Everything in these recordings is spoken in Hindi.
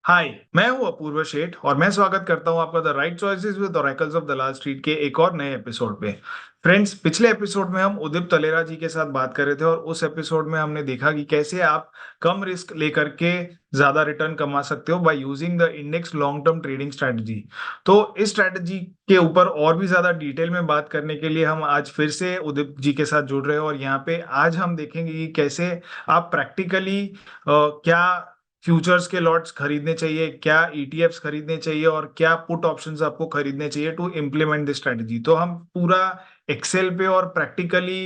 हाय। मैं हूं अपूर्व शेठ और मैं स्वागत करता हूं आपका the right choices with oracles of Dalal Street के एक और नए एपिसोड पे। फ्रेंड्स, पिछले एपिसोड में हम उदित तलेरा जी के साथ बात कर रहे थे और उस एपिसोड में हमने देखा कि कैसे आप कम रिस्क लेकर के ज्यादा रिटर्न कमा सकते हो by using the index long term trading strategy. तो इस स्ट्रेटजी के ऊपर और भी ज्यादा डिटेल में बात करने के लिए हम आज फिर से उदित जी के साथ जुड़ रहे हैं और यहाँ पे आज हम देखेंगे कि कैसे आप प्रैक्टिकली क्या फ्यूचर्स के लॉट्स खरीदने चाहिए, क्या ईटीएफ्स खरीदने चाहिए और क्या पुट ऑप्शंस आपको खरीदने चाहिए टू इम्प्लीमेंट दिस स्ट्रेटजी। तो हम पूरा एक्सेल पे और प्रैक्टिकली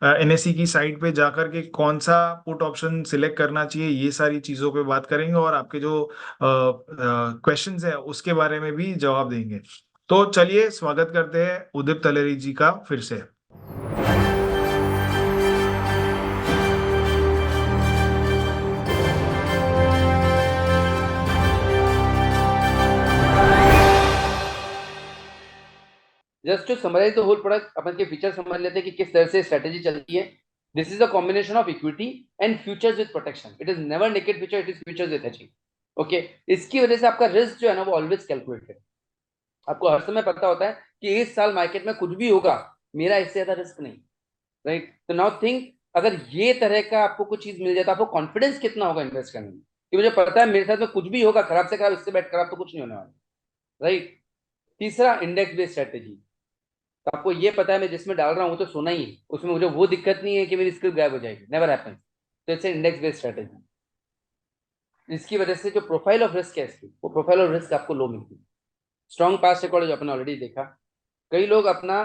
एनएससी की साइट पे जाकर के कौन सा पुट ऑप्शन सिलेक्ट करना चाहिए, ये सारी चीजों पे बात करेंगे और आपके जो क्वेश्चंस है उसके बारे में भी जवाब देंगे। तो चलिए स्वागत करते हैं उदित तलेरी जी का फिर से। Just to summarize the whole product, अपन के फीचर समझ लेते हैं कि किस तरह से स्ट्रेटेजी चलती है। This is a combination of equity and futures with protection. It is never naked future, it is futures with hedging. Okay, इसकी वजह से आपका रिस्क जो है ना वो ऑलवेज कैलकुलेटेड। आपको हर समय पता होता है कि इस साल मार्केट में कुछ भी होगा, मेरा इससे ज्यादा रिस्क नहीं। राइट, तो नाउ थिंक, अगर ये तरह का आपको कुछ चीज मिल जाए तो आपको कॉन्फिडेंस कितना होगा इन्वेस्ट करने में कि मुझे पता है मेरे साथ में कुछ भी होगा, खराब से खराब, इससे बेट खराब तो कुछ नहीं होने वाला। राइट। तीसरा, इंडेक्स बेस्ड स्ट्रेटेजी। तो आपको ये पता है मैं जिसमें डाल रहा हूँ वो तो सोना ही है, उसमें मुझे वो दिक्कत नहीं है कि मेरी स्क्रिप्ट गायब हो जाएगी, नेवर हैपन। तो इट्स इंडेक्स बेस्ड स्ट्रेटेजी। इसकी वजह से जो प्रोफाइल ऑफ रिस्क है इसकी, वो प्रोफाइल ऑफ रिस्क आपको लो मिलती है। स्ट्रॉन्ग पास्ट रिकॉर्ड जो अपने ऑलरेडी देखा। कई लोग अपना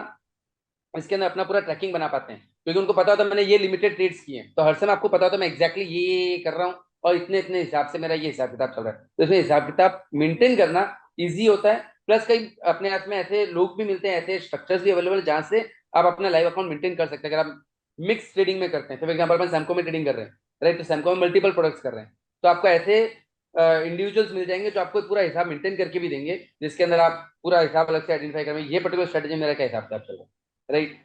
इसके अंदर अपना पूरा ट्रैकिंग बना पाते हैं क्योंकि उनको पता होता है मैंने ये लिमिटेड ट्रेड्स किए हैं, तो हर समय आपको पता होता है मैं एक्जैक्टली ये कर रहा हूँ और इतने इतने हिसाब से मेरा ये हिसाब किताब चल रहा है, तो इसमें हिसाब किताब मेंटेन करना ईजी होता है। प्लस कई अपने हाथ में ऐसे लोग भी मिलते हैं, ऐसे स्ट्रक्चर्स भी अवेलेबल जहाँ से आप अपना लाइव अकाउंट मेंटेन कर सकते हैं। अगर आप मिक्स ट्रेडिंग में करते हैं, फॉर एग्जाम्पल अपन सैमको में ट्रेडिंग कर रहे हैं, राइट, तो सैमको में मल्टीपल प्रोडक्ट्स कर रहे हैं, तो आपको ऐसे इंडिविजुअल्स मिल जाएंगे जो आपको पूरा हिसाब मेंटेन करके भी देंगे, जिसके अंदर आप पूरा हिसाब अलग से आइडेंटिफाई करेंगे ये पर्टिकुलर स्ट्रेटेजी मेरा क्या हिसाब किताब चल रहा है। राइट।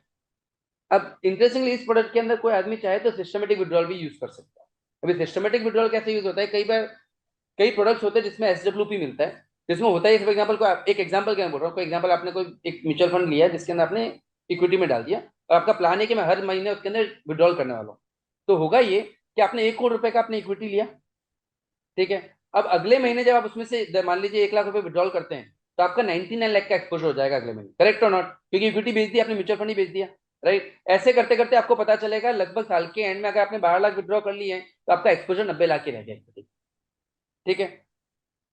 अब इंटरेस्टिंगली इस प्रोडक्ट के अंदर कोई आदमी चाहे तो सिस्टमेटिक विड्रॉल भी यूज कर सकता है। अभी सिस्टमेटिक विड्रॉल कैसे यूज होता है, कई बार कई प्रोडक्ट्स होते हैं जिसमें एसडब्ल्यूपी मिलता है, जिसमें होता है फॉर एग्जाम्पल को एक एग्जाम्पल क्या बोल रहा हूँ, कोई एग्जाम्पल आपने कोई एक म्यूचुअल फंड लिया है जिसके अंदर आपने इक्विटी में डाल दिया और आपका प्लान है कि मैं हर महीने उसके अंदर विड्रॉल करने वाला हूँ। तो होगा ये कि आपने 1 करोड़ रुपए का आपने इक्विटी लिया, ठीक है। अब अगले महीने जब आप उसमें से मान लीजिए 1 लाख रुपए विड्रॉल करते हैं, तो आपका 99 लाख का एक्सपोजर हो जाएगा अगले महीने, करेक्ट और नॉट, क्योंकि इक्विटी बेच दी आपने, म्यूचुअल फंड ही बेच दिया। राइट। ऐसे करते करते आपको पता चलेगा लगभग साल के एंड में अगर आपने 12 लाख विड्रॉ कर लिए हैं तो आपका एक्सपोजर 90 लाख ही रह जाएगा। ठीक है।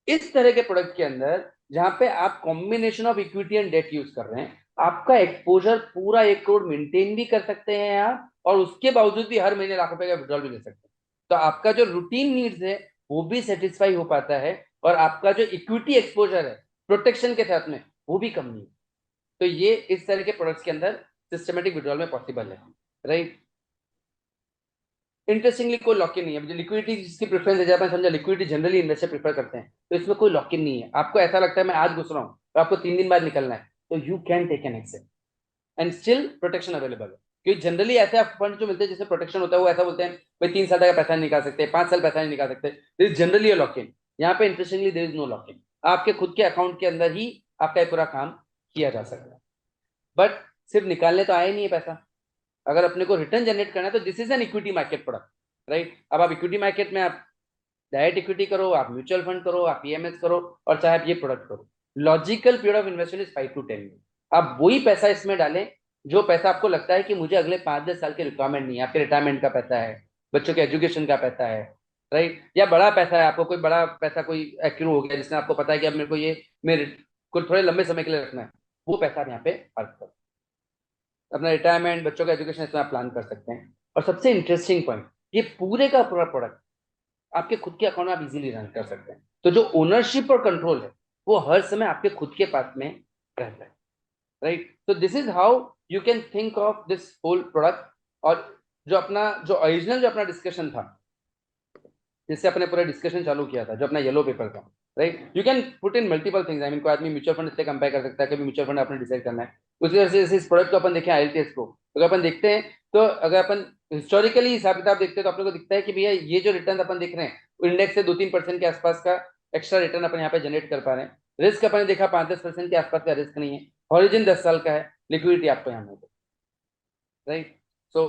इस तरह के प्रोडक्ट के अंदर जहां पे आप combination of equity and debt use कर रहे हैं, आपका एक्सपोजर पूरा 1 करोड़ मेंटेन भी कर सकते हैं आप, और उसके बावजूद भी हर महीने लाख रुपए का विड्रॉल भी ले सकते हैं। तो आपका जो रूटीन नीड्स है वो भी सेटिस्फाई हो पाता है, और आपका जो इक्विटी एक्सपोजर है प्रोटेक्शन के साथ में वो भी कम नहीं है। तो ये इस तरह के प्रोडक्ट्स के अंदर सिस्टमेटिक विड्रॉल में पॉसिबल है। राइट। इंटरेस्टिंगली कोई लॉक इन नहीं है, लिक्विडिटी जिसकी प्रेफरेंस है, जब मैं समझा लिक्विडिटी जनरली इन्वेस्टर प्रेफर करते हैं, तो इसमें कोई लॉक इन नहीं है। आपको ऐसा लगता है मैं आज घुस रहा हूँ तो आपको 3 दिन बाद निकलना है, तो you can take an exit and still protection available है। क्योंकि जनरली ऐसे फंड जो मिलते हैं जिसमें प्रोटेक्शन होता है वो ऐसा बोलते हैं भाई 3 साल तक पैसा नहीं निकाल सकते, 5 साल पैसा नहीं निकाल सकते, दिस जनरली लॉक इन। यहाँ पे interestingly there is no lock in, आपके खुद के अकाउंट के अंदर ही आपका पूरा काम किया जा सकता है। बट सिर्फ निकालने तो आया नहीं है पैसा, अगर अपने को रिटर्न जनरेट करना है तो this is an equity market product. Right. अब आप इक्विटी मार्केट में आप डायरेक्ट इक्विटी करो, आप म्यूचुअल फंड करो, आप पीएमएस करो, और चाहे आप ये प्रोडक्ट करो, logical period of investment is 5 to 10 year. आप वही पैसा इसमें डालें जो पैसा आपको लगता है कि मुझे अगले 5-10 साल की रिक्वायरमेंट नहीं है। आपके रिटायरमेंट का पैसा है, बच्चों के एजुकेशन का पैसा है, राइट, या बड़ा पैसा है, आपको कोई बड़ा पैसा कोई एक्रू हो गया जिसमें आपको पता है कि अब मेरे को ये मेरे को थोड़े लंबे समय के लिए रखना है, वो पैसा आप यहाँ पे अर्थ करो। अपना रिटायरमेंट, बच्चों का एजुकेशन इसमें आप प्लान कर सकते हैं। और सबसे इंटरेस्टिंग पॉइंट, ये पूरे का पूरा प्रोडक्ट आपके खुद के अकाउंट में आप इजीली रन कर सकते हैं। तो जो ओनरशिप और कंट्रोल है वो हर समय आपके खुद के पास में रहता है। राइट। तो this is how you can think of this whole product. और जो अपना जो ओरिजिनल जो अपना डिस्कशन था, जिससे अपने पूरा डिस्कशन चालू किया था, जो अपना येलो पेपर था, right, you can put in multiple things. I mean कोई आदमी म्यूचुअल फंड से कंपेयर कर सकता है, कभी म्यूचुअल फंड आपने डिसाइड करना है। उसी तरह से इस प्रोडक्ट को अपन देखें आईएलटीएस को, अगर अपन देखते हैं तो अगर अपन हिस्टोरिकली हिसाब किताब देखते हैं तो अपने को दिखता है कि भैया ये जो रिटर्न अपन देख रहे हैं इंडेक्स से 2-3% के आसपास का एक्स्ट्रा रिटर्न अपन यहाँ पे जनरेट कर पा रहे हैं। रिस्क अपन ने देखा 5-10% के आसपास का रिस्क नहीं है, हॉरिजन 10 साल का है, लिक्विडिटी आपको यहाँ मिल right. So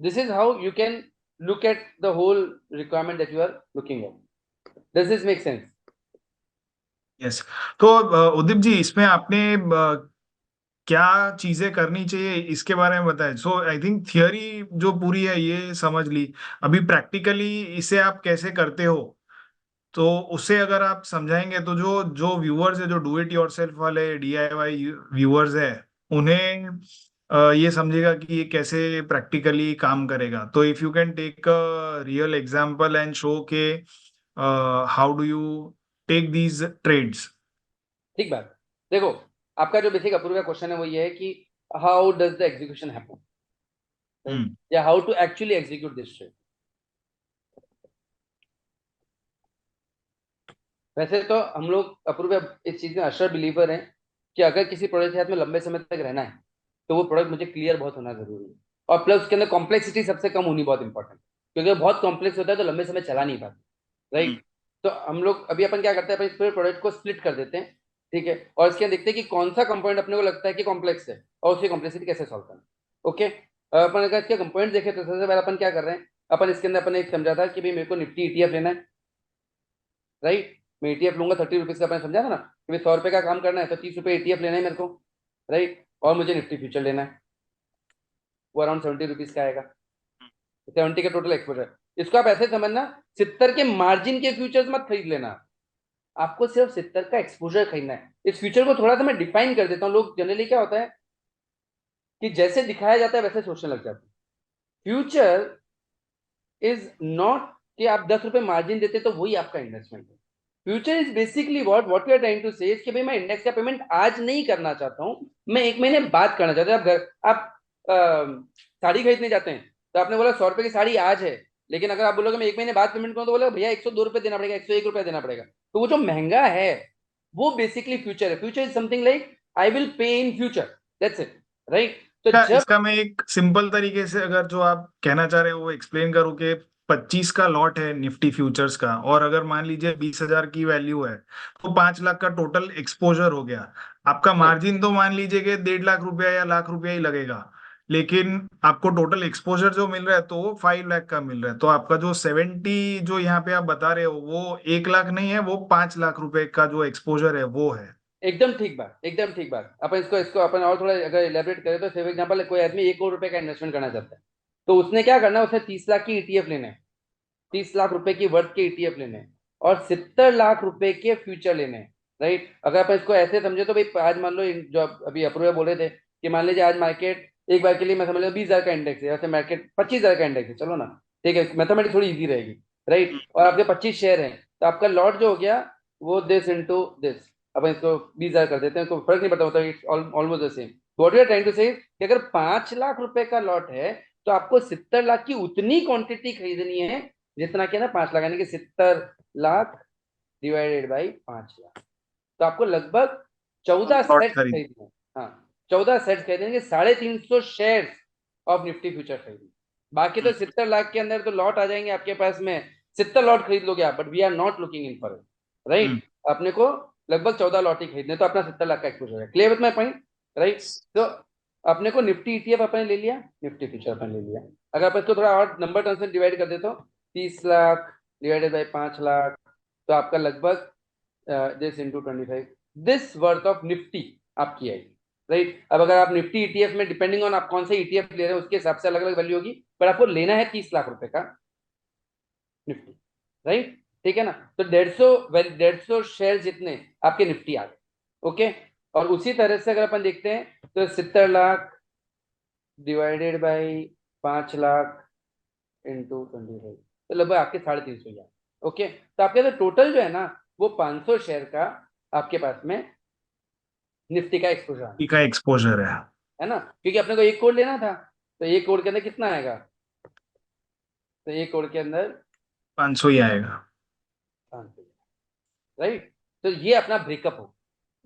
this is how you can look at the whole requirement that you are looking at. Does this make sense? Yes. तो उदीप जी, इसमें आपने क्या चीजें करनी चाहिए इसके बारे में बताएं। सो आई थिंक थियोरी जो पूरी है ये समझ ली, अभी प्रैक्टिकली इसे आप कैसे करते हो तो उससे अगर आप समझाएंगे तो जो जो व्यूअर्स है, जो डू इट योरसेल्फ वाले डीआईवाई व्यूअर्स है, उन्हें ये समझेगा कि ये कैसे प्रैक्टिकली काम करेगा। तो if you can take a real example and show के how do you take these trades. ठीक बात। देखो, आपका जो बेसिक अप्रूव का क्वेश्चन है वो ये है कि how does the execution happen, या how to actually execute this trade. वैसे तो हम लोग अप्रूव इस चीज में अशर बिलीवर हैं कि अगर किसी प्रोडक्ट के साथ में लंबे समय तक रहना है तो वो प्रोडक्ट मुझे क्लियर बहुत होना जरूरी है, और प्लस उसके अंदर कॉम्प्लेक्सिटी सबसे कम होनी बहुत इंपॉर्टेंट, क्योंकि बहुत कॉम्प्लेक्स होता है तो लंबे समय चला नहीं पाता, राइट। तो हम लोग अभी अपन क्या करते हैं, अपन इस पूरे प्रोडक्ट को स्प्लिट कर देते हैं, ठीक है, और इसके अंदर देखते हैं कि कौन सा कंपोनेंट अपने को लगता है कि कॉम्प्लेक्स है और उसकी कॉम्प्लेक्सिटी कैसे सॉल्व करना। ओके, अपन अगर इसके कंपोनेंट देखें तो सबसे पहले अपन क्या कर रहे हैं, अपन इसके अंदर अपन एक समझा था कि भाई मेरे को निफ्टी ईटीएफ लेना है, राइट। मैं ईटीएफ लूंगा 30 रुपीज का, अपन समझा था ना कि भाई 100 रुपए का काम करना है तो 30 रुपए ईटीएफ लेना है मेरे को, राइट, और मुझे निफ्टी फ्यूचर लेना है, वो अराउंड 70 रुपीज का आएगा, 70 का टोटल एक्सपोजर। इसको आप ऐसे समझना, 70 के मार्जिन के फ्यूचर्स मत खरीद लेना, आपको सिर्फ 70 का एक्सपोजर खरीदना है। इस फ्यूचर को थोड़ा सा मैं डिफाइन कर देता हूँ। लोग जनरली क्या होता है कि जैसे दिखाया जाता है वैसे सोचने लग जाते हैं। फ्यूचर इज नॉट कि आप 10 रुपए मार्जिन देते तो वही आपका इन्वेस्टमेंट है। Future is basically what we are trying to say कि भाई मैं इंडेक्स का पेमेंट आज नहीं करना चाहता हूं, मैं 1 महीने बाद करना चाहता हूं। आप घर आप साड़ी खरीदने जाते हैं तो आपने बोला 100 रुपए की साड़ी आज है, लेकिन अगर आप बोलोगे मैं 1 महीने बाद पेमेंट करूँ तो बोला भैया 102 रुपए देना पड़ेगा, 101 रुपया देना पड़ेगा। तो वो जो महंगा है वो बेसिकली फ्यूचर है। Future is something like I will pay in future, that's it, right. तो जब इसका मैं एक सिंपल तरीके से अगर जो आप कहना चाह रहे हो वो एक्सप्लेन करूँ कि 25 का लॉट है निफ्टी फ्यूचर्स का, और अगर मान लीजिए 20,000 की वैल्यू है तो 5 लाख का टोटल एक्सपोजर हो गया। आपका मार्जिन तो मान लीजिए कि 1.5 लाख रुपया या लाख रुपया ही लगेगा, लेकिन आपको टोटल एक्सपोजर जो मिल रहा है तो वो 5 लाख का मिल रहा है। तो आपका जो 70 जो यहाँ पे आप बता रहे हो वो 1 लाख नहीं है, वो 5 लाख रुपए का जो एक्सपोजर है वो है। एकदम ठीक बात, एकदम ठीक बात। अपन इसको इसको अपन और थोड़ा अगर इलेबरेट करें तो फॉर एग्जांपल कोई आदमी 1 करोड़ रुपए का इन्वेस्टमेंट करना चाहता है तो उसने क्या करना है, उसे 30 लाख की ईटीएफ लेने हैं, 30 लाख रुपए की वर्थ के ईटीएफ लेने हैं, और 70 लाख रुपए के फ्यूचर लेने हैं, राइट। अगर अपन इसको ऐसे समझे तो भाई आज मान लो जो अभी अप्रूव बोल रहे थे कि मान लीजिए आज मार्केट एक बार के लिए मैं समझ लो 20,000 का इंडेक्स है, ऐसे मार्केट 25,000 का इंडेक्स है, चलो ना, ठीक है, मैथमेटिक्स थोड़ी इजी रहेगी, राइट, और आपके 25 शेयर हैं तो आपका लॉट जो हो गया वो दिस इंटू दिस, अपन इसको 20,000 कर देते हैं, तो फर्क नहीं पड़ता, होता it's almost the same. What you are trying to say कि अगर 5 लाख रुपए का लॉट है तो आपको 70 लाख की उतनी क्वांटिटी खरीदनी है जितना कि ना 5 लाख, यानी कि 70 लाख डिवाइडेड बाई 5 लाख, तो आपको लगभग 14 लॉट सेट खरीद। खरीदने हैं। हाँ, 14 सेट खरीदेंगे, 350 शेयर ऑफ निफ्टी फ्यूचर खरीदेंगे। बाकी तो 70 लाख के अंदर तो लॉट आ जाएंगे आपके पास में, 70 लॉट खरीद लोगे आप, but we are not looking in for it, right. अपने को लगभग 14 लॉट ही खरीदने, तो अपना 70 लाख का एक्सपोजर है। Clear with my point, right. तो अपने को निफ्टी ईटीएफ अपने ले लिया, निफ्टी फ्यूचर अपने ले लिया। अगर आप इसको थोड़ा और नंबर टर्म से डिवाइड कर देते हो, 30 लाख डिवाइडेड बाई 5 लाख, तो आपका लगभग this into 25 this worth of Nifty आपकी आएगी, राइट। अब अगर आप निफ्टी ईटीएफ में डिपेंडिंग ऑन आप कौन से ईटीएफ ले रहे हैं उसके हिसाब से अलग अलग वैल्यू होगी, पर आपको लेना है 30 लाख रुपए का निफ्टी, राइट, ठीक है ना। तो 150 शेयर जितने आपके निफ्टी आ गए, ओके। और उसी तरह से अगर अपन देखते हैं तो 70 lakh divided by 5 lakh into 25, तो लगभग आपके 350 हजार, ओके। तो आपके तो टोटल जो है ना वो 500 शेयर का आपके पास में निफ्टी का एक्सपोजर आना का एक्सपोजर है ना, क्योंकि अपने को 1 करोड़ लेना था, तो 1 करोड़ के अंदर कितना आएगा, तो 1 करोड़ के अंदर 500 ही आएगा। 500, राइट। तो ये अपना ब्रेकअप हो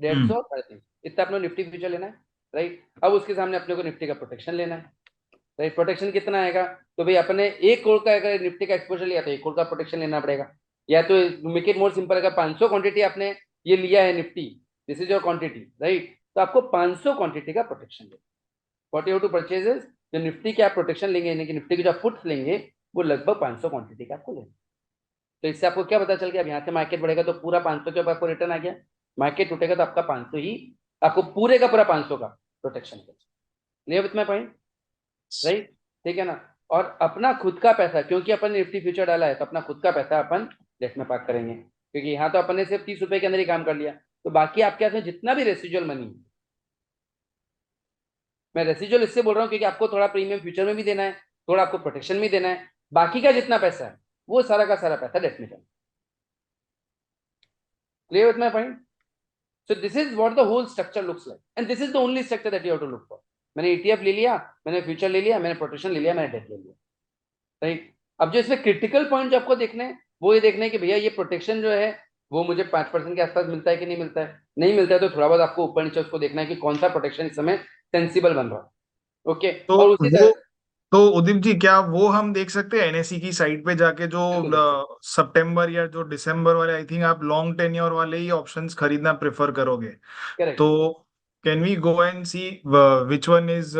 150 हम्म। और 350, इतना अपने निफ्टी फ्यूचर लेना है, राइट। अब उसके सामने अपने को निफ्टी का प्रोटेक्शन लेना है, राइट। प्रोटेक्शन कितना आएगा, तो भाई अपने 1 करोड़ का अगर निफ्टी का एक्सपोजर लिया तो 1 करोड़ का प्रोटेक्शन लेना पड़ेगा, या तो मेक इट मोर सिंपल, अगर 500 क्वांटिटी आपने ये लिया है Nifty, this is your quantity right, तो आपको 500 क्वांटिटी का प्रोटेक्शन लेना। व्हाट यू टू परचेजेस, जो निफ्टी के आप प्रोटेक्शन लेंगे, यानी कि निफ्टी के जो आप पुट्स लेंगे वो लगभग 500 क्वांटिटी का आपको लेना। तो इससे आपको क्या पता चल गया, अब यहाँ से मार्केट बढ़ेगा तो पूरा 500 के ऊपर आपको रिटर्न आ गया, मार्केट टूटेगा तो आपका 500 ही, आपको पूरे का पूरा 500 का प्रोटेक्शन है। Clear with my point, right? ठीक है ना। और अपना खुद का पैसा, क्योंकि अपन ने निफ्टी फ्यूचर डाला है तो अपना खुद का पैसा अपन डेस्क में पार्क करेंगे, क्योंकि यहाँ तो अपन ने सिर्फ 30 रुपए के अंदर ही काम कर लिया, तो बाकी आपके हाथ में जितना भी रेसिजुअल मनी, मैं रेसिजुअल इससे बोल रहा हूँ क्योंकि आपको थोड़ा प्रीमियम फ्यूचर में भी देना है, थोड़ा आपको प्रोटेक्शन भी देना है, बाकी का जितना पैसा है वो सारा का सारा पैसा डेस्क में जाना। Clear with my point? So this is what the whole structure looks like, and this is the only structure that you have to look for. मैंने ETF ले लिया, मैंने फ्यूचर ले लिया, मैंने प्रोटेक्शन ले लिया, मैंने डेट ले लिया, राइट? अब जो इसमें क्रिटिकल पॉइंट जो आपको देखने हैं वो ये देखना है कि भैया ये प्रोटेक्शन जो है वो मुझे 5% के आसपास मिलता है कि नहीं मिलता है। नहीं मिलता है तो थोड़ा बहुत आपको ऊपर नीचे उसको देखना है कि कौन सा प्रोटेक्शन इस समय सेंसिबल बन रहा है। ओके, तो और उसी वो तरह तो उदित जी, क्या वो हम देख सकते हैं एनएसई की साइट पे जाके, जो बिल्कुल देख सकते सितंबर या जो दिसंबर वाले, आई थिंक आप लॉन्ग टेन्योर वाले ही ऑप्शंस खरीदना प्रेफर करोगे, हैं। करेक्ट, तो can we go and see which one is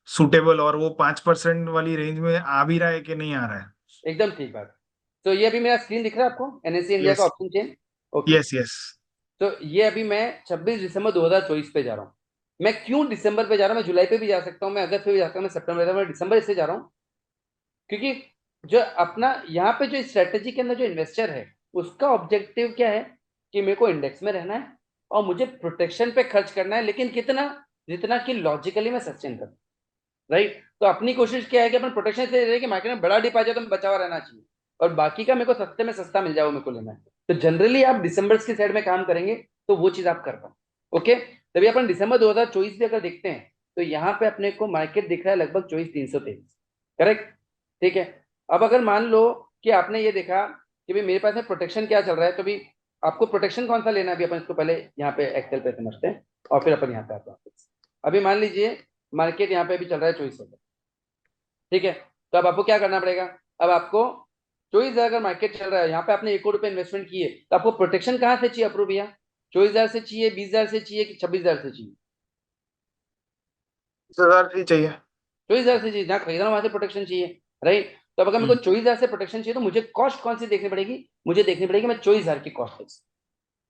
suitable, और वो 5% वाली रेंज में आ भी रहा है कि नहीं आ रहा है? एकदम ठीक बात। तो ये अभी मेरा स्क्रीन दिख रहा है आपको, एनएससी इंडिया का yes, option chain. Okay, yes, yes. तो ये अभी मैं 26 दिसंबर 2024 पे जा रहा हूँ। मैं क्यों दिसंबर पे जा रहा हूँ, मैं जुलाई पे भी जा सकता हूँ, मैं अगस्त पे भी जा सकता हूँ, मैं सितंबर पे, मैं दिसंबर इससे जा रहा हूँ क्योंकि जो अपना यहाँ पे जो स्ट्रेटेजी के अंदर जो इन्वेस्टर है उसका ऑब्जेक्टिव क्या है कि मेरे को इंडेक्स में रहना है और मुझे प्रोटेक्शन पे खर्च करना है, लेकिन कितना, जितना कि लॉजिकली मैं सस्टेन करूँ, राइट? तो अपनी कोशिश क्या है कि अपन प्रोटेक्शन से रहे कि मार्केट में बड़ा डिप आ जाए तो मैं बचा हुआ रहना चाहिए, और बाकी का मेरे को सस्ते में सस्ता मिल जाए वो मेरे को लेना है। तो जनरली आप दिसंबर की साइड में काम करेंगे तो वो चीज आप कर पाए। ओके, तभी अपन दिसंबर 2024 भी अगर देखते हैं तो यहाँ पे अपने को मार्केट दिख रहा है लगभग 24,323। करेक्ट, ठीक है। अब अगर मान लो कि आपने ये देखा कि भाई मेरे पास में प्रोटेक्शन क्या चल रहा है, तो भी आपको प्रोटेक्शन कौन सा लेना है, अभी अपन इसको पहले यहाँ पे एक्सेल पे समझते हैं और फिर अपन यहाँ पे आते हैं। अभी मान लीजिए मार्केट यहाँ पे भी चल रहा है 24,000, ठीक है। तो अब आपको क्या करना पड़ेगा, अब आपको 24,000 अगर मार्केट चल रहा है, यहाँ पे आपने 1 करोड़ रुपए इन्वेस्टमेंट किए, तो आपको प्रोटेक्शन कहाँ से चाहिए अप्रूव भैया? 24,000 से चाहिए, 20,000 से चाहिए कि 26,000 से चाहिए? 20,000 ही चाहिए। 24,000 से चाहिए, जहाँ खरीद रहा हूँ वहां से प्रोटेक्शन चाहिए, राइट? तो अब अगर मेरे को 24,000 से प्रोटेक्शन चाहिए तो मुझे कॉस्ट कौन सी देखनी पड़ेगी, मुझे देखनी पड़ेगी मैं 24,000 की कॉस्ट फिक्स,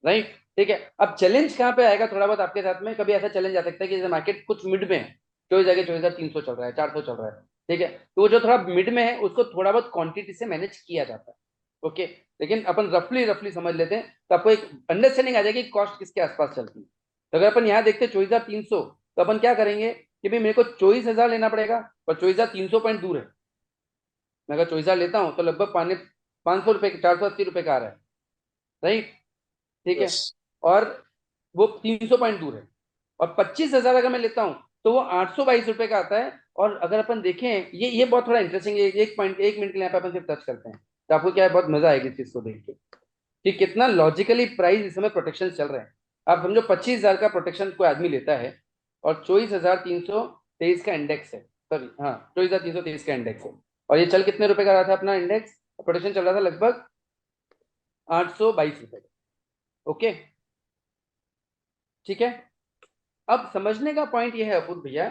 राइट? ठीक है। अब चैलेंज कहाँ पे आएगा थोड़ा बहुत आपके साथ में, कभी ऐसा चैलेंज आ सकता है कि जैसे मार्केट कुछ मिड में है, 24,000 चल रहा है, 400 चल रहा है, ठीक है, तो वो जो थोड़ा मिड में है उसको थोड़ा बहुत क्वांटिटी से मैनेज किया जाता है। ओके, लेकिन अपन रफली रफली समझ लेते हैं तो आपको एक अंडरस्टैंडिंग आ जाएगी कॉस्ट किसके आसपास चलती है। तो अगर अपन यहाँ देखते हैं 24,300, तो अपन क्या करेंगे कि भाई मेरे को 24,000 लेना पड़ेगा, और 24,300 पॉइंट दूर है। मैं अगर 24,000 लेता हूँ तो लगभग 500 रुपए, 480 रुपए का आ रहा है, राइट? ठीक है। यस। और वो 300 पॉइंट दूर है, और 25,000 अगर मैं लेता हूं तो वो 822 रुपए का आता है। और अगर अपन देखें, ये बहुत थोड़ा इंटरेस्टिंग है, एक पॉइंट 1 मिनट के लिए यहाँ पे अपन सिर्फ टच करते हैं तो आपको क्या है, बहुत मजा आएगी इस चीज को देख के कि कितना लॉजिकली प्राइस इस समय प्रोटेक्शन चल रहे हैं। आप समझो 25,000 का प्रोटेक्शन कोई आदमी लेता है और 24,323 का इंडेक्स है, सॉरी हाँ, 24,323 का इंडेक्स है, और ये चल कितने रुपए का रहा था अपना इंडेक्स, प्रोटेक्शन चल रहा था लगभग 822 रुपए का। ओके, ठीक है। अब समझने का पॉइंट यह है अपूर्व भैया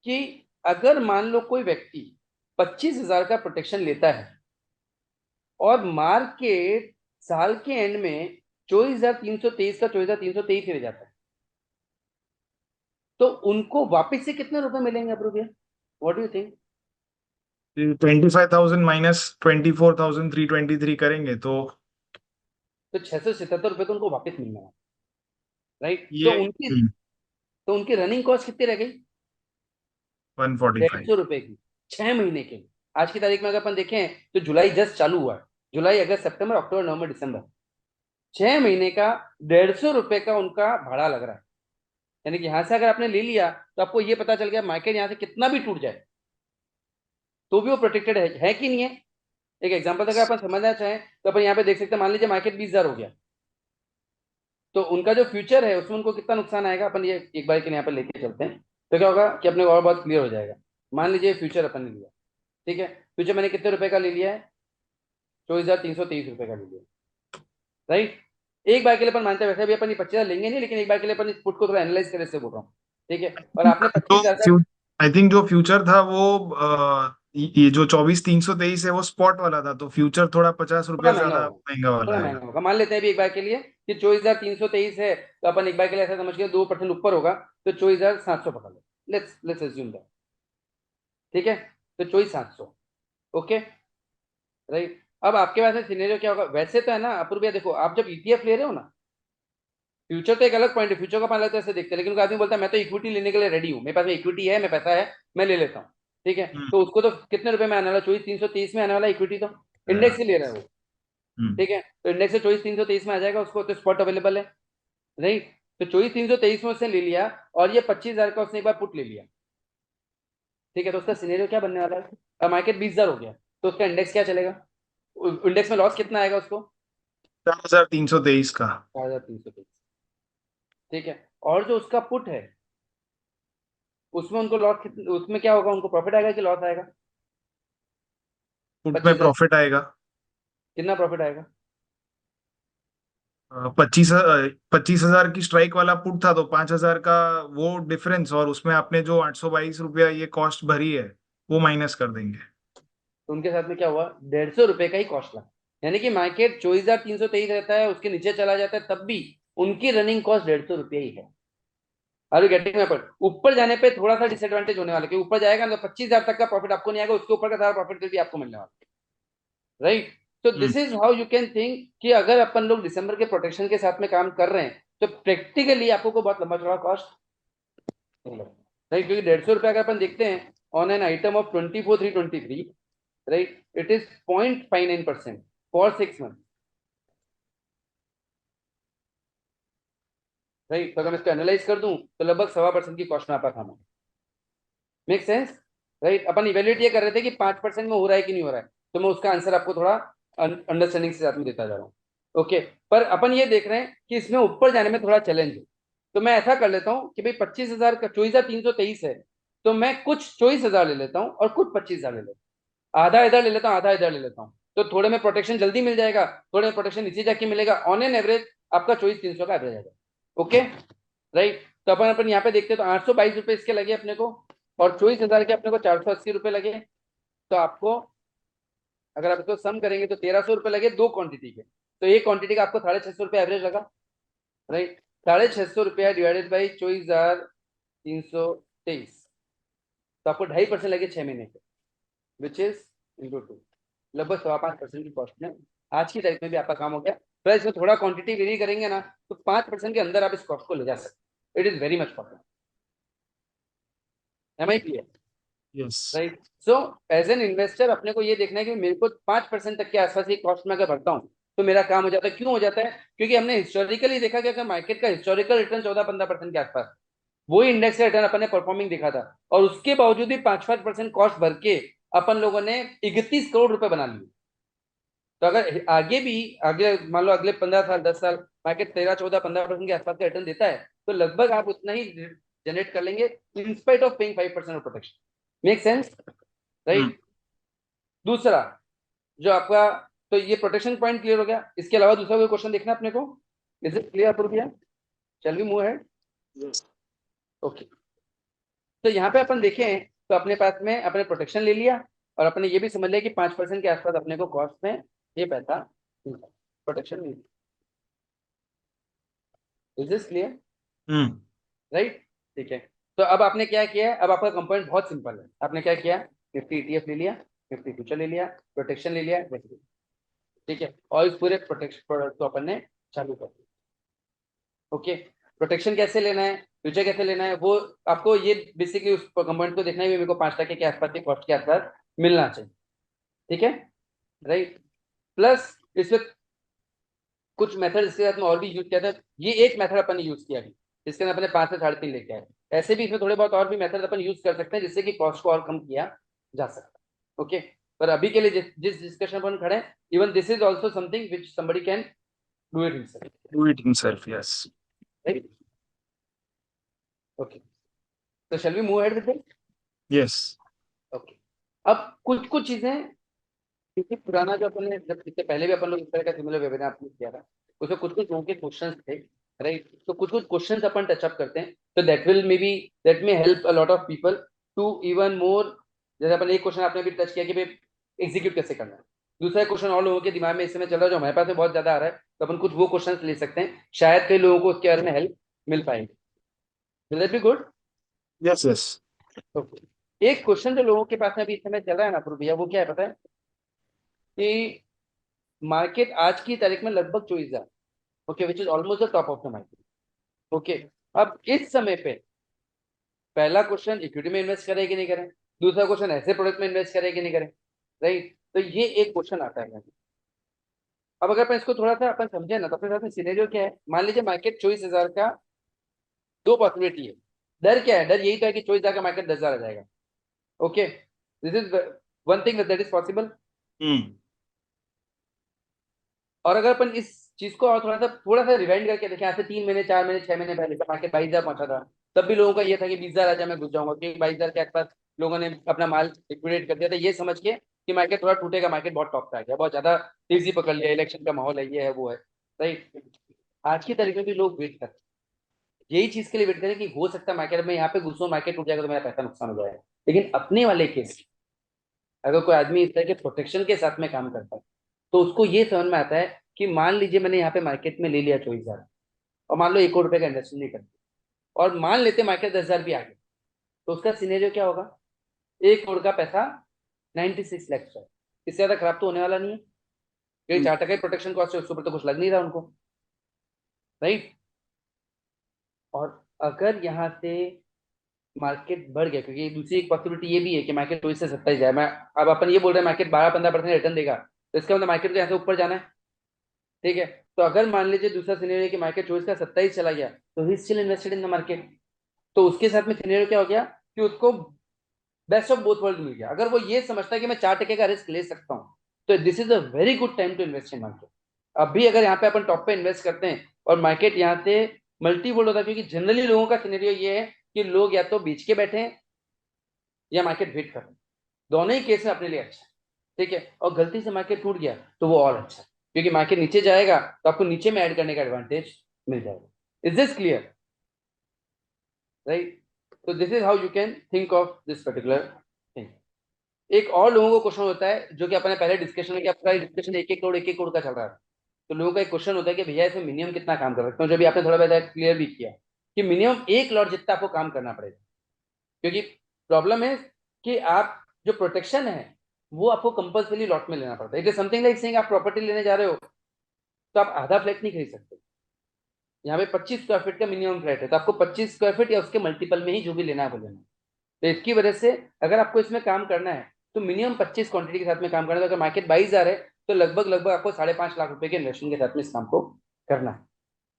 कि अगर मान लो कोई व्यक्ति 25,000 का प्रोटेक्शन लेता है और मार्केट साल के एंड में 24,323 का 24,323 ही रह जाता है, तो उनको वापस से कितने रुपए मिलेंगे अपूर्व भैया? What do you think? 25,000 minus 24,323 करेंगे तो तो 677 रुपए तो उनको वापस मिलना है, राइट? ये तो उनकी रनिंग कॉस्ट कितनी रह गई? 145। 150 रुपए की, 6 महीने के लिए। आज की तारीख में अगर अपन देखें तो जुलाई जस्ट चालू हुआ है, जुलाई अगस्त सितंबर अक्टूबर नवंबर दिसंबर, 6 महीने का 150 रुपए का उनका भाड़ा लग रहा है। यानी कि यहां से अगर आपने ले लिया तो आपको ये पता चल गया मार्केट यहाँ से कितना भी टूट जाए तो भी वो प्रोटेक्टेड है कि नहीं है। एक एग्जांपल अगर अपन समझना चाहें तो अपन यहाँ पे देख सकते हैं, मान लीजिए मार्केट 20,000 हो गया, तो उनका जो फ्यूचर है उसमें उनको कितना नुकसान आएगा, अपन ये एक बार के लिए यहाँ पे लेके चलते हैं तो क्या होगा कि अपने को और बहुत क्लियर हो जाएगा। मान लीजिए फ्यूचर अपन ने लिया, ठीक है, फ्यूचर मैंने कितने रुपए का ले लिया है, ₹24,323 का ले लिया, राइट। एक बार के लिए अपन मानते हैं, वैसे भी अपन ये 25,000 लेंगे नहीं, लेकिन एक बार के लिए अपन इस पुट को थोड़ा एनालाइज करने से बोल रहा हूँ, ठीक है। और आपने 25,000 का आई थिंक जो फ्यूचर था वो ये जो 24,323 है वो स्पॉट वाला था, तो फ्यूचर थोड़ा 50 रुपया थोड़ा महंगा ज्यादा होगा, महंगा वाला थोड़ा आएगा। महंगा होगा। मान लेते हैं अभी एक बार के लिए कि 24,323 है, तो अपन एक बार के लिए ऐसा समझ के 2% ऊपर होगा, तो 24,700 पकड़ लो। लेट्स अज्यूम दैट, ठीक है। तो 24,700, ओके, राइट। अब आपके पास में सिनेरियो क्या होगा, वैसे तो है ना अपूर्व भैया, देखो आप जब ईटीएफ ले रहे हो ना, फ्यूचर तो एक अलग पॉइंट है, फ्यूचर का पहले तो ऐसे देखते हैं, लेकिन कोई आदमी बोलता है मैं तो इक्विटी लेने के लिए रेडी हूँ, मेरे पास इक्विटी है, मेरे पैसा है, मैं ले लेता हूँ, ठीक है। हम्म। तो उसको तो कितने रुपए में आने वाला, 24,323 में आने वाला इक्विटी, तो इंडेक्स ही ले रहा है वो, हम्म। ठीक है। तो इंडेक्स से 24,323 में आ जाएगा उसको, तो स्पॉट अवेलेबल है, राइट। तो 24,323 में उसने ले लिया, और ये 25,000 का उसने एक बार पुट ले लिया, ठीक है। तो उसका सिनेरियो क्या बनने वाला है, अब मार्केट 20,000 हो गया, तो उसका इंडेक्स क्या चलेगा, इंडेक्स में लॉस कितना आएगा उसको, 4,323 का। 4,323, ठीक है। और जो उसका पुट है, उसमें उनको लॉस, उसमें क्या होगा, उनको प्रॉफिट आएगा कि लॉस आएगा, पुट में 25,000, प्रॉफिट आएगा। कितना प्रॉफिट आएगा, 25,000 की स्ट्राइक वाला पुट था, तो 5,000 का वो डिफरेंस, और उसमें आपने जो 822 रुपया ये कॉस्ट भरी है वो माइनस कर देंगे। तो उनके साथ में क्या हुआ, ₹150 का ही कॉस्ट लगा, यानी कि मार्केट 24,323 रहता है, उसके नीचे चला जाता है, तब भी उनकी रनिंग कॉस्ट ₹150 ही है। Are you getting my point, ऊपर जाने पे थोड़ा सा डिसएडवांटेज होने वाला है, क्योंकि ऊपर जाएगा ना तो 25,000 तक का प्रॉफिट आपको नहीं आएगा, उसके ऊपर का सारा प्रॉफिट भी आपको मिलने वाला है, राइट। तो hmm. This is how you can think कि अगर अपन लोग दिसंबर के प्रोटेक्शन के साथ में काम कर रहे हैं, तो प्रैक्टिकली आपको को बहुत लंबा चौड़ा कॉस्ट नहीं लगता, राइट। क्योंकि ₹150 अगर अपन देखते हैं on an item of 24,323, right, it is 0.59% for 6 month, right. तो अगर मैं इसको एनालाइज कर दूं तो लगभग 1.25% की कॉस्ट में आपका काम है, मेक सेंस, राइट। अपन इवेल्युएट ये कर रहे थे कि 5% में हो रहा है कि नहीं हो रहा है, तो मैं उसका आंसर आपको थोड़ा अंडरस्टैंडिंग के साथ में देता जा रहा हूँ, ओके। पर अपन ये देख रहे हैं कि इसमें ऊपर जाने में थोड़ा चैलेंज है, तो मैं ऐसा कर लेता हूँ कि भाई 25,000 का 24,323 है, तो मैं कुछ 24,000 ले लेता हूँ और कुछ 25,000 ले लेता हूँ, आधा इधर ले लेता हूँ, आधा इधर ले लेता हूँ, तो थोड़े में प्रोटेक्शन जल्दी मिल जाएगा, थोड़े में प्रोटेक्शन नीचे जाके मिलेगा, ऑन एन एवरेज आपका 24,300 का एवरेज आएगा, ओके, राइट। तो अपन अपन यहाँ पे देखते हैं, तो ₹822 इसके लगे अपने को, और 24,000 के अपने को ₹480 लगे, तो आपको अगर आप इसको सम करेंगे तो ₹1,300 लगे दो क्वांटिटी के, तो एक क्वांटिटी का आपको ₹650 एवरेज लगा, राइट। ₹650 डिवाइडेड बाई 24,323, तो आपको 2.5% लगे 6 महीने के, विच इज इंटू 2, लगभग 5.25% की कॉस्ट में आज की तारीख में भी आपका काम हो गया। प्लस इसमें थोड़ा क्वांटिटी वेरी करेंगे ना, तो 5% के अंदर आप इस कॉस्ट को ले जा सकते, it is very much possible, am I clear, yes. Right. So as an investor अपने को ये देखना है कि मेरे को 5% तक के आसपास की कॉस्ट में अगर भरता हूँ तो मेरा काम हो जाता है, क्यों हो जाता है, क्योंकि हमने हिस्टोरिकली देखा कि अगर मार्केट का हिस्टोरिकल रिटर्न 14-15% के आसपास, वही इंडेक्स का रिटर्न अपन ने परफॉर्मिंग दिखा था, और उसके बावजूद भी 5-5% कॉस्ट भर के अपन लोगों ने 31 करोड़ रुपए बना लिए। तो अगर आगे भी, आगे मान लो अगले 15 साल 10 साल मार्केट 13-14-15% के आसपास का रिटर्न देता है, तो लगभग आप उतना ही जनरेट कर लेंगे, in spite of paying 5% of protection, make sense, hmm. Right. दूसरा जो आपका, तो ये प्रोटेक्शन पॉइंट क्लियर हो गया, इसके अलावा दूसरा कोई क्वेश्चन देखना अपने को, इज इट क्लियर अपूर्व भैया, चल वी मूव हेड, ओके। तो यहाँ पे अपन देखें तो अपने पास में अपने प्रोटेक्शन ले लिया, और अपने ये भी समझ लिया कि 5% के आसपास अपने को कॉस्ट में ये पैसा protection mill, is this clear, hmm. Right, ठीक है। तो अब आपने क्या किया है, अब आपका कंपोनेंट बहुत सिंपल है, आपने क्या किया, निफ्टी ईटीएफ ले लिया, निफ्टी फ्यूचर ले लिया, प्रोटेक्शन ले लिया, ठीक है, और इस पूरे प्रोटेक्शन प्रोडक्ट को अपन ने चालू कर दिया, ओके। प्रोटेक्शन कैसे लेना है, फ्यूचर कैसे लेना है, वो आपको ये बेसिकली उस कंपोनेंट को देखना है, मेरे को 5% के आसपास के कॉस्ट के आसपास मिलना चाहिए, ठीक है, राइट। प्लस इसमें कुछ मेथड इसके साथ में और भी यूज किया था, ये एक मेथड अपन ने यूज किया अभी, जिसके अंदर अपने 5 से 3.5 लेके आए, ऐसे भी इसमें थोड़े बहुत और भी मेथड अपन यूज कर सकते हैं जिससे कि कॉस्ट को और कम किया जा सकता है, ओके। पर अभी के लिए जिस डिस्कशन पर हम खड़े हैं, even this is also something which somebody can do it himself, do it himself, yes. Right, okay. तो shall we move ahead with it, yes. Okay. अब कुछ कुछ चीजें क्योंकि पुराना जो अपन ने, जब इससे पहले भी अपन लोग इस तरह का सिमिलर वेबिनार आपने किया था, उसमें कुछ कुछ लोगों के क्वेश्चंस थे, राइट? तो कुछ कुछ क्वेश्चंस अपन टच अप करते हैं, तो that may help a lot of people to even more. जैसे अपन एक क्वेश्चन आपने भी टच किया कि भाई एग्जीक्यूट कैसे करना है, दूसरा क्वेश्चन और लोगों के दिमाग में इस समय चल रहा है जो हमारे पास में बहुत ज्यादा आ रहा है, तो अपन कुछ वो क्वेश्चन ले सकते हैं, शायद कई लोगों को उसके बारे में हेल्प मिल पाएगी। Will that be good? Yes yes. Okay. एक क्वेश्चन जो लोगों के पास में अभी इस समय चल रहा है ना अपूर्व भैया, वो क्या है पता है? कि मार्केट आज की तारीख में लगभग 24,000, okay, which is almost the top of the market. Okay. अब इस समय पे पहला क्वेश्चन इक्विटी में इन्वेस्ट करें कि नहीं करें, दूसरा क्वेश्चन ऐसे प्रोडक्ट में इन्वेस्ट करें कि नहीं करें, राइट? तो ये एक क्वेश्चन आता है। अब अगर अपन इसको थोड़ा सा अपन समझे ना, तो अपने साथ में सिनेरियो क्या है, मान लीजिए मार्केट 24,000 का, दो पॉसिबिलिटी है। डर क्या है? डर यही तो है कि 24,000 का मार्केट 10,000 आ जाएगा। Okay, this is one thing that is possible. Hmm. और अगर अपन इस चीज को और थोड़ा सा रिवाइंड करके देखें, आज से 3 महीने 4 महीने 6 महीने पहले जब मार्केट 22,000 पहुंचा था, तब भी लोगों का ये था कि 20,000 आ जाए मैं घुस जाऊंगा, क्योंकि 22,000 के आसपास लोगों ने अपना माल लिक्विडेट कर दिया था, ये समझ के कि मार्केट थोड़ा टूटेगा, मार्केट बहुत टॉप पे आ गया, बहुत ज्यादा तेजी पकड़ लिया, इलेक्शन का माहौल है, ये है वो है, राइट? आज की तारीख में भी लोग वेट करते हैं, यही चीज के लिए वेट करें कि हो सकता है मार्केट में यहाँ पे घुसूं, मार्केट टूट जाएगा तो मेरा पैसा नुकसान हो जाएगा। लेकिन अपने वाले केस, अगर कोई आदमी इस तरह के प्रोटेक्शन के साथ में काम करता है, तो उसको ये समझ में आता है कि मान लीजिए मैंने यहाँ पे मार्केट में ले लिया 24,000, और मान लो 1 करोड़ रुपए का इन्वेस्टमेंट नहीं करते, और मान लेते मार्केट 10,000 भी आ गए, तो उसका सिनेरियो क्या होगा? 1 करोड़ का पैसा 96 लाख का है। इससे ज्यादा खराब तो होने वाला नहीं है, क्योंकि 4% प्रोटेक्शन कॉस्ट है, उसके ऊपर तो कुछ लग नहीं रहा उनको, राइट? और अगर यहाँ से मार्केट बढ़ गया, क्योंकि दूसरी एक पॉसिबिलिटी ये भी है कि मार्केट 24 से 27 जाए, मैं अब अपन ये बोल रहे हैं मार्केट 12-15% रिटर्न देगा, तो इसका मतलब मार्केट को यहाँ से ऊपर जाना है, ठीक है? तो अगर मान लीजिए दूसरा सिनेरियो कि मार्केट 24 का 27 चला गया, तो he still invested in the market. तो उसके साथ में सिनेरियो क्या हो गया कि उसको बेस्ट ऑफ बोथ वर्ल्ड मिल गया। अगर वो ये समझता है कि मैं 4% का रिस्क ले सकता हूँ, तो this is a very good time to invest in market. अभी अगर यहाँ पे अपन टॉप पे इन्वेस्ट करते हैं और मार्केट यहाँ से मल्टीफोल्ड होता है, क्योंकि जनरली लोगों का सिनेरियो ये है कि लोग या तो बेच के बैठे हैं या मार्केट वेट कर रहे हैं, दोनों ही केस में अपने लिए अच्छा है, ठीक है? और गलती से मार्केट टूट गया तो वो और अच्छा है, क्योंकि मार्केट नीचे जाएगा तो आपको नीचे में ऐड करने का एडवांटेज मिल जाएगा। Is this clear? राइट? तो this is how you can think of this particular thing. एक और लोगों को क्वेश्चन होता है, जो कि अपने पहले डिस्कशन में, कि आपका डिस्कशन 1-1 करोड़ 1-1 करोड़ का चल रहा है, तो लोगों का एक क्वेश्चन होता है कि भैया इसमें मिनिमम कितना काम कर सकते हो, जो भी आपने थोड़ा बहुत क्लियर भी किया कि मिनिमम 1 लॉट जितना आपको काम करना पड़ेगा, क्योंकि प्रॉब्लम है कि आप जो प्रोटेक्शन है वो आपको कंपल्सरी लॉट में लेना पड़ता है। It is something like saying आप प्रॉपर्टी लेने जा रहे हो, तो आप आधा फ्लैट नहीं खरीद सकते। यहाँ पे 25 स्क्वायर फीट का मिनिमम फ्लैट है, तो आपको 25 स्क्वायर फीट या उसके मल्टीपल में ही जो भी लेना है वो लेना है। तो इसकी वजह से अगर आपको इसमें काम करना है, तो मिनिमम 25 क्वांटिटी के साथ में काम करना है। तो अगर मार्केट 22,000 है, तो लगभग लगभग आपको 5.5 लाख रुपए के इन्वेस्टमेंट के साथ में इस काम को करना है।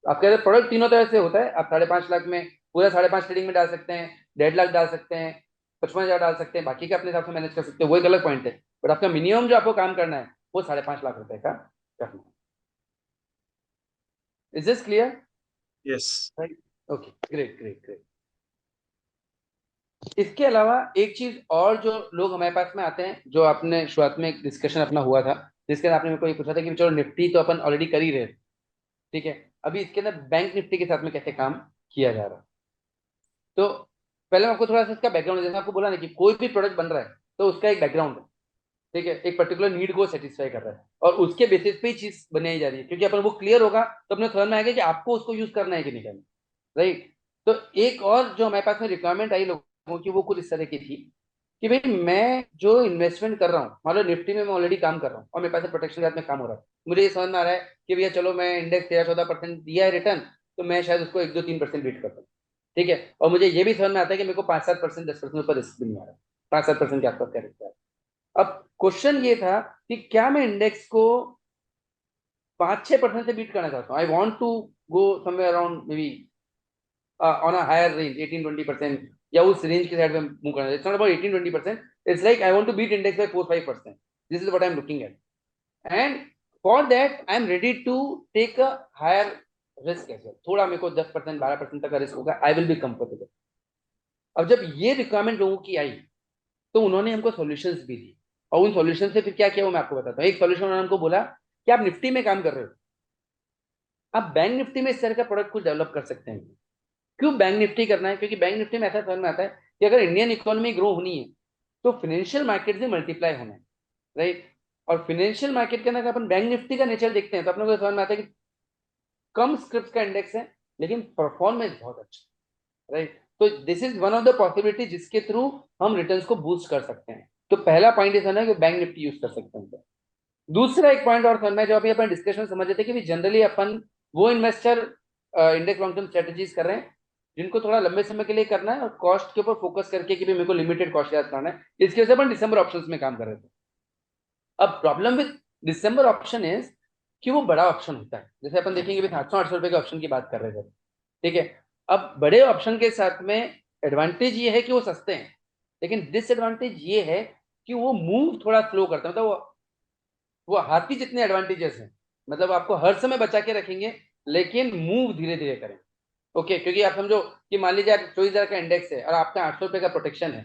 आपका प्रोडक्ट तीनों तरह से होता है, आप 5.5 लाख में पूरा 5.5 ट्रेडिंग में डाल सकते हैं, 1.5 लाख डाल सकते हैं, 55,000 डाल सकते हैं, बाकी का अपने हिसाब से मैनेज कर सकते हैं, वो एक अलग पॉइंट है। बट आपका मिनिमम जो आपको काम करना है वो 5.5 लाख रुपए का करना है। Is this clear? Yes. Right. Okay, great great great. इसके अलावा एक चीज और, जो लोग हमारे पास में आते हैं, जो आपने शुरुआत में एक डिस्कशन अपना हुआ था, जिसके अंदर आपने मेरे को ये पूछा था कि चलो निफ्टी तो अपन ऑलरेडी कर ही रहे, ठीक है, अभी इसके अंदर बैंक निफ्टी के साथ में कैसे काम किया जा रहा है। तो पहले मैं आपको थोड़ा सा इसका बैकग्राउंड, जैसे आपको बोला ना कि कोई भी प्रोडक्ट बन रहा है तो उसका एक बैकग्राउंड है, ठीक है, एक पर्टिकुलर नीड को सेटिस्फाई कर रहा है, और उसके बेसिस पे ही चीज बनाई जा रही है, क्योंकि अपन वो क्लियर होगा तो अपने समझ में आएगा कि आपको उसको यूज करना है कि नहीं करना, राइट? तो एक और जो हमारे पास में रिक्वायरमेंट आई लोगों की, वो कुछ इस तरह की थी कि भाई मैं जो इन्वेस्टमेंट कर रहा हूँ, मान लो निफ्टी में मैं ऑलरेडी काम कर रहा हूँ और मेरे पास प्रोटेक्शन के साथ में काम हो रहा है, मुझे ये समझ में आ रहा है कि भैया चलो मैं इंडेक्स 13-14% दिया है रिटर्न, तो मैं शायद उसको 1-2-3% बीट करता हूँ, ठीक है, और मुझे ये भी समझ में आता है कि मेरे को 5-7% 10% ऊपर रिस्क भी नहीं आ रहा, 5-7% के आसपास का रिस्क आ रहा है। अब क्वेश्चन ये था कि क्या मैं इंडेक्स को 5-6% से बीट करना चाहता हूँ, I want to go somewhere around maybe on a higher range 18-20%, या उस रेंज के साइड में मूव करना है। It's not about 18-20%, it's like I want to beat index by 4-5%. This is what I'm looking at, and for that I'm ready to take a higher risk as well. थोड़ा मेरे को 10% 12% तक का रिस्क होगा, I will be comfortable. अब जब ये रिक्वायरमेंट लोगों की आई, तो उन्होंने हमको सॉल्यूशंस भी दी, और उन सॉल्यूशन से फिर क्या किया वो मैं आपको बताता हूँ। एक सॉल्यूशन उन्होंने हमको बोला कि आप निफ्टी में काम कर रहे हो, आप बैंक निफ्टी में इस तरह का प्रोडक्ट कुछ डेवलप कर सकते हैं। क्यों बैंक निफ्टी करना है? क्योंकि बैंक निफ्टी में ऐसा समझ में आता है कि अगर इंडियन इकोनॉमी ग्रो होनी है तो फाइनेंशियल मार्केट से मल्टीप्लाई होना है, राइट। और फाइनेंशियल मार्केट के अंदर अपन बैंक निफ्टी का नेचर देखते हैं तो अपने को समझ में आता है कि कम स्क्रिप्ट का इंडेक्स है लेकिन परफॉर्मेंस बहुत अच्छा, राइट। तो this is one of the possibility जिसके थ्रू हम रिटर्न्स को बूस्ट कर सकते हैं। तो पहला पॉइंट ये समझना है कि बैंक निफ्टी यूज कर सकते हैं। दूसरा एक पॉइंट और समझना है, जो अभी अपन डिस्कशन समझ रहे थे कि जनरली अपन वो investor index long term strategies कर रहे हैं जिनको थोड़ा लंबे समय के लिए करना है और कॉस्ट के ऊपर फोकस करके कि भी मेरे को लिमिटेड कॉस्ट याद करना है। इसकी वजह से अपन दिसंबर ऑप्शंस में काम कर रहे थे। अब problem with December option is कि वो बड़ा ऑप्शन होता है, जैसे अपन देखेंगे भी 700-800 रुपए के ऑप्शन की बात कर रहे थे, ठीक है। अब बड़े ऑप्शन के साथ में एडवांटेज ये है कि वो सस्ते हैं, लेकिन डिसएडवांटेज ये है कि वो मूव थोड़ा स्लो करते हैं। मतलब वो हाथी जितने एडवांटेजेस हैं, मतलब आपको हर समय बचा के रखेंगे लेकिन मूव धीरे धीरे करें। ओके, क्योंकि आप समझो कि मान लीजिए 24,000 का इंडेक्स है और आपका 800 रुपए का प्रोटेक्शन है,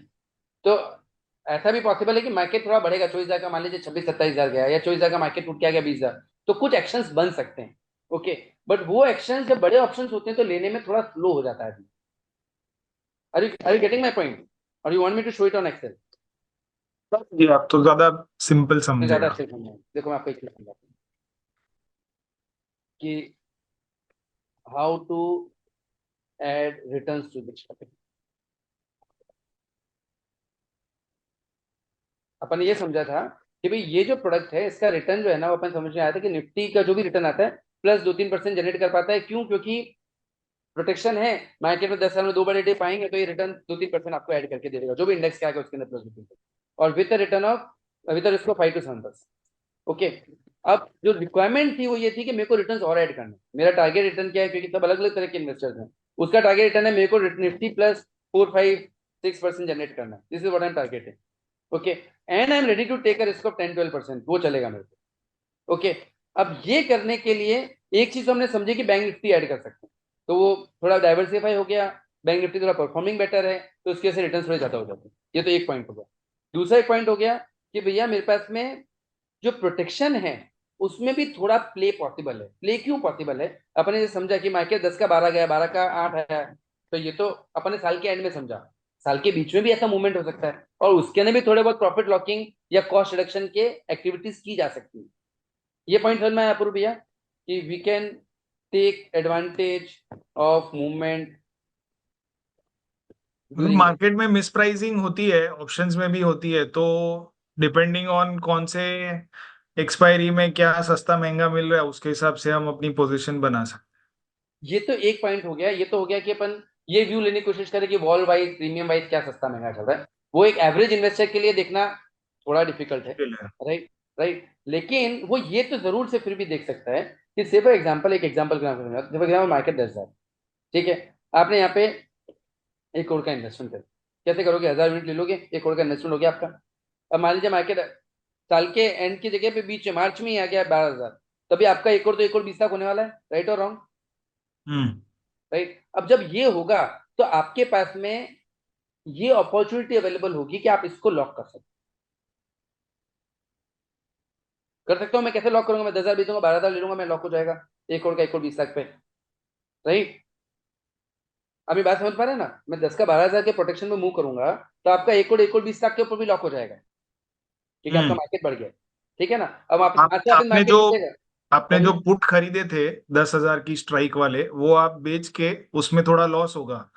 तो ऐसा भी पॉसिबल है कि मार्केट थोड़ा बढ़ेगा। 24,000 का मान लीजिए 26-27,000 गया, या 24,000 का मार्केट टूट के आ गया 20,000, तो कुछ एक्शंस बन सकते हैं। ओके, बट वो एक्शंस जब बड़े ऑप्शंस होते हैं तो लेने में थोड़ा स्लो हो जाता है। Are you getting my point, और you want me to show it on Excel? जी आप तो ज्यादा सिंपल मैं ज्यादा समझेगा। अच्छे से समझाऊं, देखो मैं आपको एक चीज समझाता हूँ कि how to add returns to this topic. अपन ये समझा था कि भाई ये जो प्रोडक्ट है इसका रिटर्न जो है ना, वो अपन समझ में आया था कि निफ्टी का जो भी रिटर्न आता है प्लस 2-3% जनरेट कर पाता है। क्यों? क्योंकि प्रोटेक्शन है, मार्केट में 10 साल में 2 बड़े पाएंगे तो ये रिटर्न 2-3% आपको ऐड करके दे देगा, जो भी इंडेक्स क्या है उसके अंदर प्लस 2-3%, और with return of with risk of 5 to 7%। Okay, अब जो रिक्वायरमेंट थी वो ये थी कि मेरे को रिटर्न और ऐड करना है। मेरा टारगेट रिटर्न क्या है, क्योंकि सब अलग अलग तरह के इन्वेस्टर्स हैं, उसका टारगेट रिटर्न है मेरे को निफ्टी प्लस 4-5-6% जनरेट करना है। This is what I am targeting. Okay, and I am ready to take a risk of 10-12%, वो चलेगा मेरे को। ओके, अब ये करने के लिए एक चीज तो हमने समझी कि बैंक निफ्टी ऐड कर सकते हैं, तो वो थोड़ा डाइवर्सिफाई हो गया, बैंक निफ्टी थोड़ा परफॉर्मिंग बेटर है तो उसकी वजह से रिटर्न थोड़े ज्यादा हो जाते हैं। ये तो एक पॉइंट हो गया। दूसरा एक पॉइंट हो गया कि भैया मेरे पास में जो प्रोटेक्शन है उसमें भी थोड़ा प्ले पॉसिबल है। प्ले क्यों पॉसिबल है? अपने ये समझा कि मार्केट 10 का 12 गया, 12 का 8 आया, तो ये तो अपने साल के एंड में समझा, साल के बीच में भी ऐसा मूवमेंट हो सकता है और उसके अंदर भी थोड़े बहुत प्रॉफिट लॉकिंग या कॉस्ट रिडक्शन के एक्टिविटीज की जा सकती है। ये पॉइंट समझ में आया अपूर्व भैया कि we can take advantage of movement मतलब ड्यूरिंग मार्केट में मिसप्राइसिंग होती है, ऑप्शंस में भी होती है, तो डिपेंडिंग ऑन कौन से एक्सपायरी में क्या सस्ता महंगा मिल रहा है उसके हिसाब से हम अपनी पोजीशन बना सकते ये तो एक पॉइंट हो गया। ये तो हो गया कि अपन ये व्यू लेने की कोशिश करें कि वॉल वाइज प्रीमियम वाइज क्या सस्ता महंगा चल रहा है। वो एक एवरेज इन्वेस्टर के लिए देखना थोड़ा डिफिकल्ट है, हैं। राइट। राइट, लेकिन वो ये तो जरूर से फिर भी देख सकता है कि से फॉर एग्जाम्पल, एक एग्जाम्पल फॉर एग्जाम्पल मार्केट 10,000, ठीक है। आपने यहाँ पे 1 करोड़ का इन्वेस्टमेंट कर, कैसे करोगे? 1,000 यूनिट ले लोगे, 1 करोड़ का इन्वेस्टमेंट हो गया आपका। अब मान लीजिए मार्केट साल के एंड की जगह पे बीच में मार्च में ही आ गया 12,000, तभी आपका 1 करोड़ तो 1 करोड़ 20 लाख होने वाला है, राइट और रॉन्ग? हम्म। राइट, अब जब ये होगा तो आपके पास में ये अपॉर्चुनिटी अवेलेबल होगी कि आप इसको लॉक कर सकते हो। मैं कैसे लॉक करूंगा? मैं 10,000 बेचूंगा, 12,000 ले लूंगा, मैं लॉक हो जाएगा 1 करोड़ का 1 करोड़ 20 लाख पे, राइट। अभी बात समझ पा रहे हैं ना? मैं 10 का 12,000 के प्रोटेक्शन में मूव करूंगा तो आपका 1 करोड़ 1 करोड़ 20 लाख के ऊपर भी लॉक हो जाएगा, क्योंकि आपका हम्म। मार्केट बढ़ गया, ठीक है ना। अब आप आप आज से आपने जो मार्केट गिरेगा। आपने जो सॉरी, पुट खरीदे थे 10,000 की स्ट्राइक वाले, वो आप बेच के उसमें थोड़ा लॉस होगा,